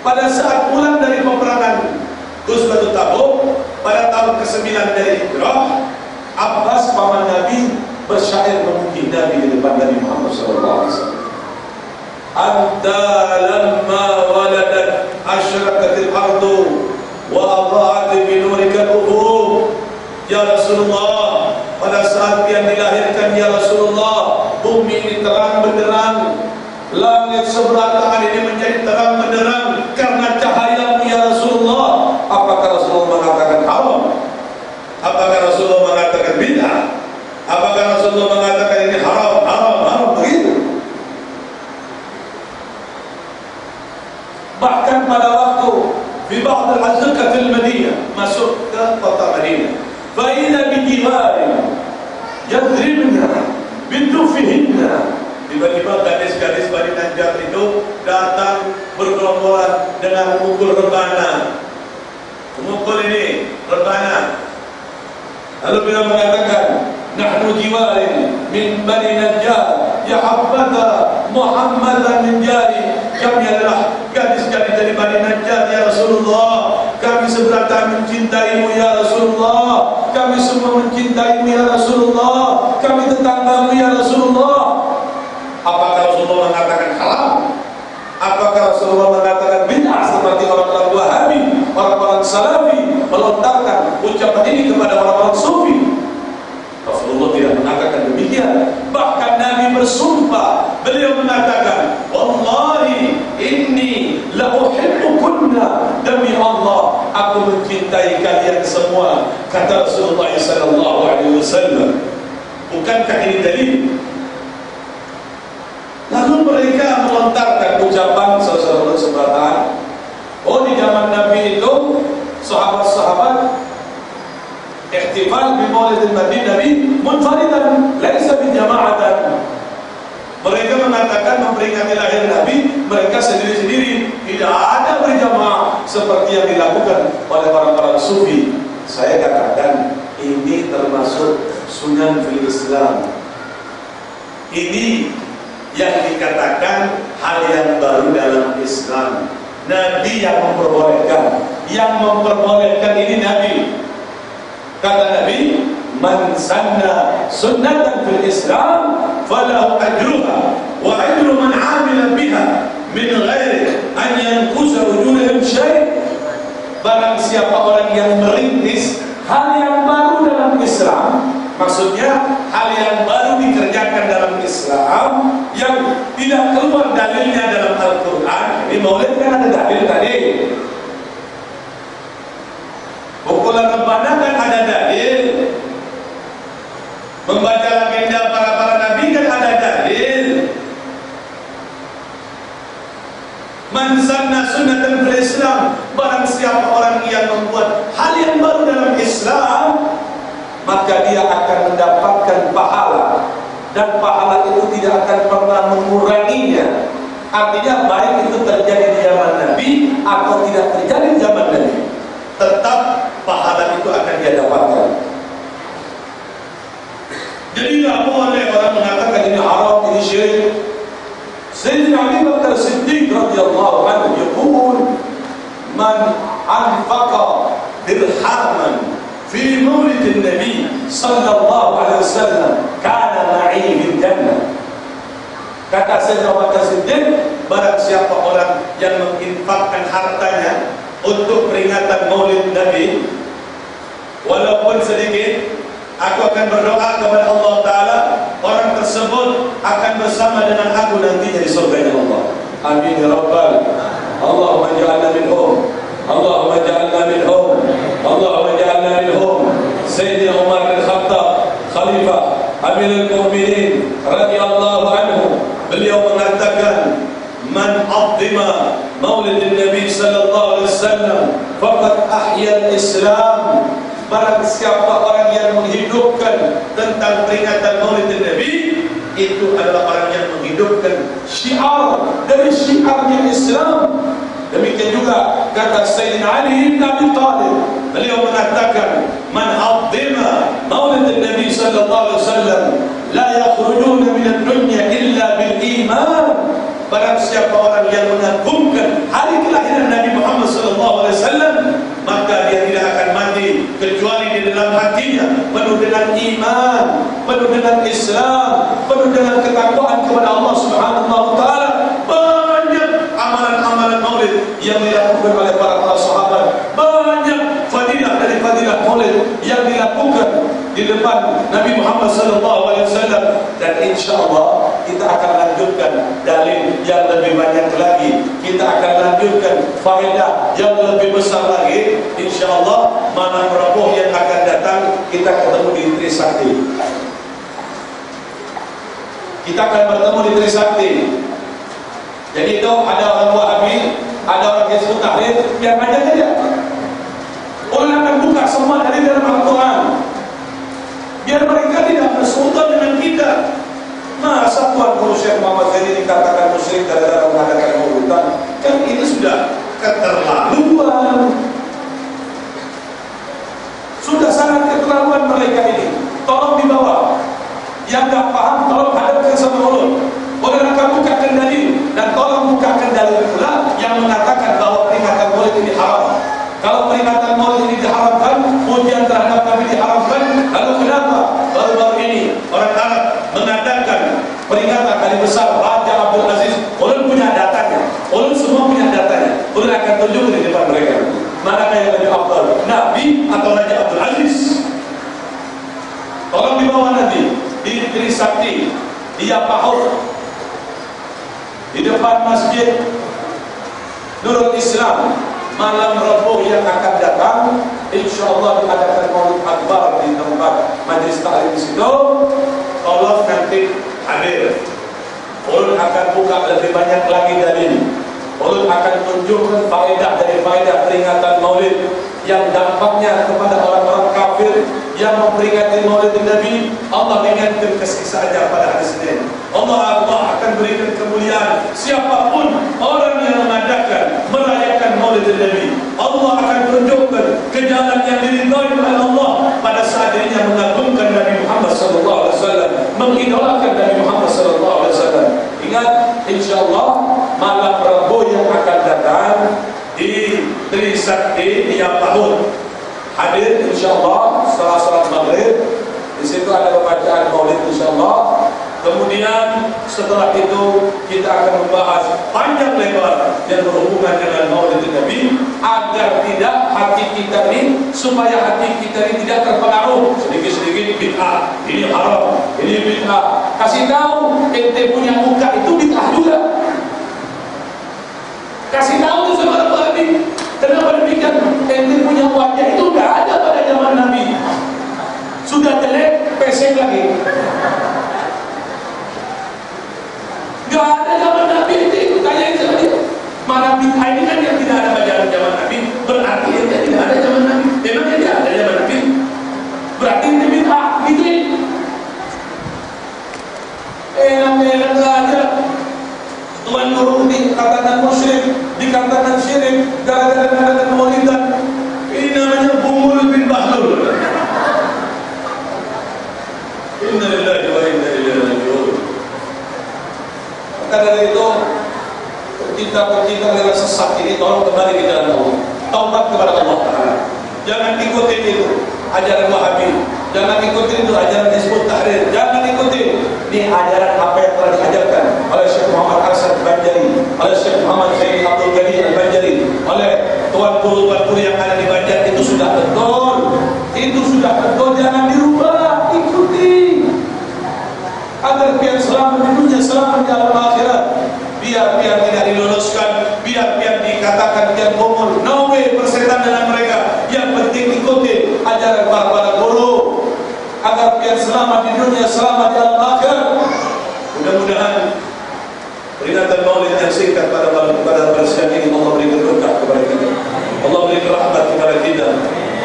Speaker 2: pada saat pulang dari peperangan Ghazwatul Tabuk pada tahun ke-9 dari Hijrah, Abbas paman Nabi bersyair memuji Nabi di depan Nabi Muhammad SAW. Anta lamma waladat asyraqatil ardu wa adha'at bi nurika al-ufuq. Ya Rasulullah, pada saat yang dilahirkan ya Rasulullah, bumi ini terang benderang, langit sebelah tangan ini menjadi terang benderang karena cahayamu ya Rasulullah. Apakah Rasulullah mengatakan haram? Apakah Rasulullah mengatakan bid'ah? Apakah Rasulullah mengatakan ini haram? Begitu. Bahkan pada waktu di ba'd al-azqatil Madinah, masuk ke kota Madinah, fa idza bi jiwarin yadribna bidufihinna. Tiba-tiba gadis-gadis Bani Najjar itu datang bergerombolan dengan memukul rebana. Memukul ini rebana. Lalu beliau mengatakan, nahnu jiwarin min Bani Najjar ya habbata Muhammadan min jari. Kami adalah gadis-gadis dari Bani Najjar ya Rasulullah. Kami seberata mencintaimu ya Rasulullah. Kami semua mencintaimu ya Rasulullah. Kami tetanggamu ya Rasulullah. Apakah Rasulullah mengatakan haram? Apakah Rasulullah mengatakan bid'ah seperti orang-orang Wahabi, orang-orang Salafi, melontarkan ucapan ini kepada orang-orang sufi. Rasulullah tidak mengatakan demikian. Bahkan Nabi bersumpah, beliau mengatakan, wallahi inni la uhibbukunna, demi Allah aku mencintai kalian semua, kata Rasulullah sallallahu alaihi wasallam. Bukankah ini dalil? Lalu mereka melontarkan ucapan saudara sebatan, oh di zaman Nabi itu sahabat-sahabat ihtifal bi Maulidil Nabi munfaridan laisa bi jama'atan. Mereka mengatakan memperingati lahir Nabi mereka sendiri-sendiri, tidak ada berjamaah seperti yang dilakukan oleh orang-orang sufi. Saya katakan ini termasuk sunan fil Islam. Ini yang dikatakan hal yang baru dalam Islam. Nabi yang memperbolehkan ini Nabi. Kata Nabi, man sanna sunnatan fil Islam falahu ajruha wa ajru man amila biha min ghairi an yanqusa ujurihim syai'. Barang siapa orang yang merintis hal yang baru dalam Islam, maksudnya hal yang baru dikerjakan dalam Islam yang tidak keluar dalilnya dalam Al-Quran. Ini maulid kan ada dalil tadi. Pukulan rebana kan ada dalil. Membaca legenda para nabi kan ada dalil. Man sanna sunnatan fil Islam, barang siapa orang yang membuat hal yang baru dalam Islam, maka dia akan mendapatkan pahala, dan pahala itu tidak akan pernah menguranginya. Artinya baik itu terjadi di zaman Nabi atau tidak terjadi di zaman Nabi, tetap pahala itu akan dia dapatkan. Jadi tidak boleh orang mengatakan ini haram, ini syirik. Sayyidina Abu Bakar Siddiq radhiyallahu anhu yaqul, man anfaqa dirhaman fi maulidin Nabi sallallahu alaihi wasallam kana ma'i fil jannah. Kata Sayyidina Abu Bakar Siddiq, barang siapa orang yang menginfakkan hartanya untuk peringatan Maulid Nabi, walaupun sedikit, aku akan berdoa kepada Allah Ta'ala, orang tersebut akan bersama dengan aku nantinya di surganya Allah. Amin ya Rabbal. Allahumma ja'alna minhum, Allahumma ja'alna minhum, Allahumma ja'alna minhum. Sayyidina Umar bin Khattab, Khalifah Amirul Mu'minin radhiyallahu anhu, beliau mengatakan, man a'zima maulidin Nabi sallallahu alaihi wasallam faqad ahya al-Islam. Barang siapa orang yang menghidupkan tentang peringatan maulidin Nabi, itu adalah orang yang menghidupkan syiar dari syiarnya Islam. Demikian juga kata Sayyidina Ali bin Abi Thalib, beliau mengatakan, man a'zima maulidin Nabi sallallahu alaihi wasallam la yakhrujuna min ad-dunya illa bil iman. Barang siapa orang yang mengagungkan hari kelahiran Nabi Muhammad sallallahu alaihi wasallam, maka dia tidak akan mati kecuali di dalam hatinya penuh dengan iman, penuh dengan Islam, penuh dengan ketakwaan kepada Allah Subhanahu wa taala. Banyak amalan-amalan maulid yang dilakukan oleh para sahabat, banyak fadilah dari fadilah maulid yang dilakukan di depan Nabi Muhammad sallallahu alaihi wasallam, dan insyaallah kita akan lanjutkan dalil yang lebih banyak lagi. Kita akan lanjutkan faedah yang lebih besar lagi. InsyaAllah mana Prabowo yang akan datang, kita ketemu di Trisakti. Kita akan bertemu di Trisakti. Jadi itu ada orang Wahabi, ada orang Hizbut Tahrir, yang aja saja. Orang akan buka semua dari dalam Al-Quran, biar mereka tidak bersekutu dengan kita. Masa Tuan Guru Syekh Muhammad Zaini dikatakan musyrik gara-gara mengadakan maulidan? Kan ini sudah keterlaluan. Sudah sangat keterlaluan mereka ini. Tolong dibawa. Yang tak paham tolong hadapkan sama mulut. Oleh akan bukakan dalil, dan tolong bukakan dalil pula yang mengatakan bahwa peringatan maulid ini haram. Kalau peringatan maulid ini diharamkan, pujian terhadap Nabi diharamkan, lalu kenapa baru-baru ini orang Arab mengadakan peringatan hari besar Raja Abdul Aziz? Ulun punya datanya, ulun semua punya datanya, ulun akan tunjuk di depan mereka. Manakah yang lebih afdal, Nabi atau Raja Abdul Aziz? Tolong dibawa nanti di Trisakti, di Yapahut, di depan Masjid Nurul Islam. Malam Rabu yang akan datang, insyaallah diadakan Maulid Akbar di tempat majlis taklim di situ. Tolong nanti hadir. Ulun akan buka lebih banyak lagi dari ini. Ulun akan tunjukkan faedah dari faedah peringatan Maulid yang dampaknya kepada orang-orang kafir yang memperingati Maulid Nabi. Allah ingatkan kasih saja pada hari Senin. Allah akan berikan kemuliaan siapapun orang yang mengadakan merayakan Maulid Nabi. Allah akan tunjukkan ke jalan yang diridhai oleh Allah pada saat dirinya mengagungkan Nabi Muhammad sallallahu alaihi wasallam, mengidolakan Nabi Muhammad sallallahu alaihi wasallam. Ingat, insyaallah malam Rabu yang akan datang di Trisakti di Yapahut. Hadir insyaallah setelah salat maghrib. Di situ ada pembacaan Maulid insyaallah. Kemudian setelah itu kita akan membahas panjang lebar yang berhubungan dengan Maulid Nabi agar tidak hati kita ini, supaya hati kita ini tidak terpengaruh sedikit-sedikit bid'ah, ini haram, ini bid'ah. Kasih tahu ente punya muka itu bid'ah juga. Kasih tahu itu sama Nabi. Kenapa demikian? Ente punya wajah itu tidak ada pada zaman Nabi. Sudah jelek, pesek lagi. Gak ada zaman Nabi itu, tanyain sama dia. Mana bid'ah ini kan yang tidak ada pada zaman Nabi, berarti dia tidak ada zaman Nabi. Memang dia ada zaman Nabi, berarti ini bid'ah, gituin. Enak-enak aja. Tuan Guru dikatakan musyrik, dikatakan syirik, gara-gara mengadakan maulidan. Ini namanya Bungul bin Bahlul. Inna lillahi wa inna ilaihi raji'un. Maka dari itu, pecinta-pecinta aliran sesat ini tolong kembali ke jalan Allah. Taubat kepada Allah Ta'ala. Jangan ikutin itu ajaran Wahabi. Jangan ikutin itu ajaran Hizbut Tahrir. Jangan ikutin. Ini ajaran apa yang telah diajarkan oleh Syekh Muhammad Hasan Al-Banjari, oleh Syekh Muhammad Zaini Abdul Ghani Al-Banjari, oleh tuan guru yang ada di Banjar. Itu sudah betul. Itu sudah betul. Jangan dirubah. Ikuti. Agar biar selamat di dunia, selamat di alam akhirat. Biar tidak diluluskan, biar dikatakan biar gomol. No way persetan dengan mereka. Yang penting ikuti ajaran para guru agar biar selamat di dunia, selamat di alam akhirat. Mudah-mudahan peringatan Maulid yang singkat pada siang ini Allah berikan berkah kepada kita. Allah berikan rahmat kepada kita.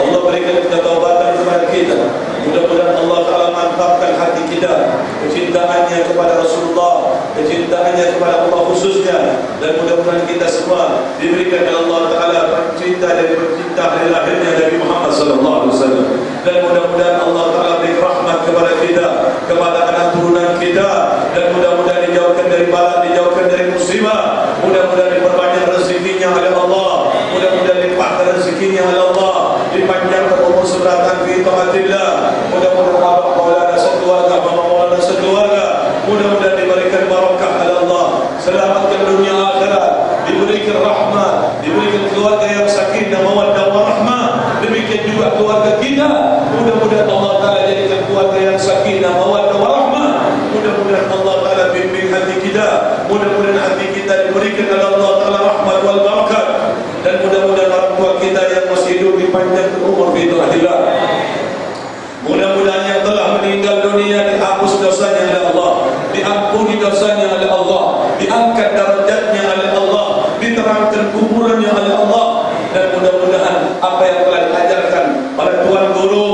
Speaker 2: Allah berikan ketaubatan kepada kita. Mudah-mudahan Allah Ta'ala mantapkan hati kita, kecintaannya kepada Rasulullah, kecintaannya kepada Allah khususnya, dan mudah-mudahan kita semua diberikan oleh Allah Ta'ala cinta dari pencinta hari lahirnya Nabi Muhammad sallallahu alaihi wasallam. Dan mudah-mudahan Allah Ta'ala beri rahmat kepada kita, kepada anak turunan kita, dan mudah-mudahan dijauhkan dari bala, dijauhkan dari musibah. Mudah-mudahan diperbanyak rezekinya oleh Allah, mudah-mudahan dilimpahkan rezekinya oleh Allah, dipanjangkan umur seberatan fi taatillah. Mudah-mudahan abah maulana sekeluarga, mama maulana sekeluarga, mudah-mudahan diberikan barakah oleh Allah, selamatkan dunia akhirat, diberikan rahmat, diberikan keluarga yang sakinah mawaddah warahmah. Demikian juga keluarga kita, mudah-mudahan Allah Ta'ala jadikan keluarga yang sakinah mawaddah warahmah. Mudah-mudahan Allah Ta'ala bimbing hati kita, mudah-mudahan hati kita diberikan oleh Allah Ta'ala rahmat wal barakat, dan mudah-mudahan orang tua kita yang masih hidup dipanjangkan umur fi taatillah. Mudah-mudahan yang telah meninggal dunia dihapus dosanya oleh Allah, diampuni dosanya oleh Allah, diangkat darajatnya oleh Allah, diterangkan kuburannya oleh Allah, dan mudah-mudahan apa yang telah diajarkan oleh Tuan Guru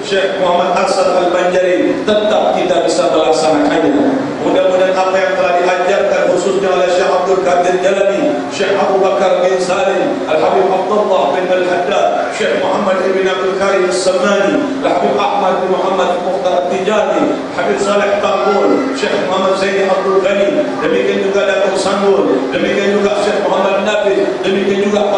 Speaker 2: Syekh Muhammad Hasan Al-Banjari tetap kita bisa melaksanakannya. Mudah-mudahan apa yang telah diajarkan khususnya oleh Syekh Abdul Qadir Jalani, Syekh Abu Bakar bin Salim, Al-Habib Abdullah bin Al-Haddad, Syekh Muhammad bin Abdul Karim As-Samani, Al-Habib Ahmad bin Muhammad Mukhtar Tijani, Habib Saleh Tambul, Syekh Muhammad Zaini Abdul Ghani, demikian juga Datuk Sanggul, demikian juga Syekh Muhammad Nafi, demikian juga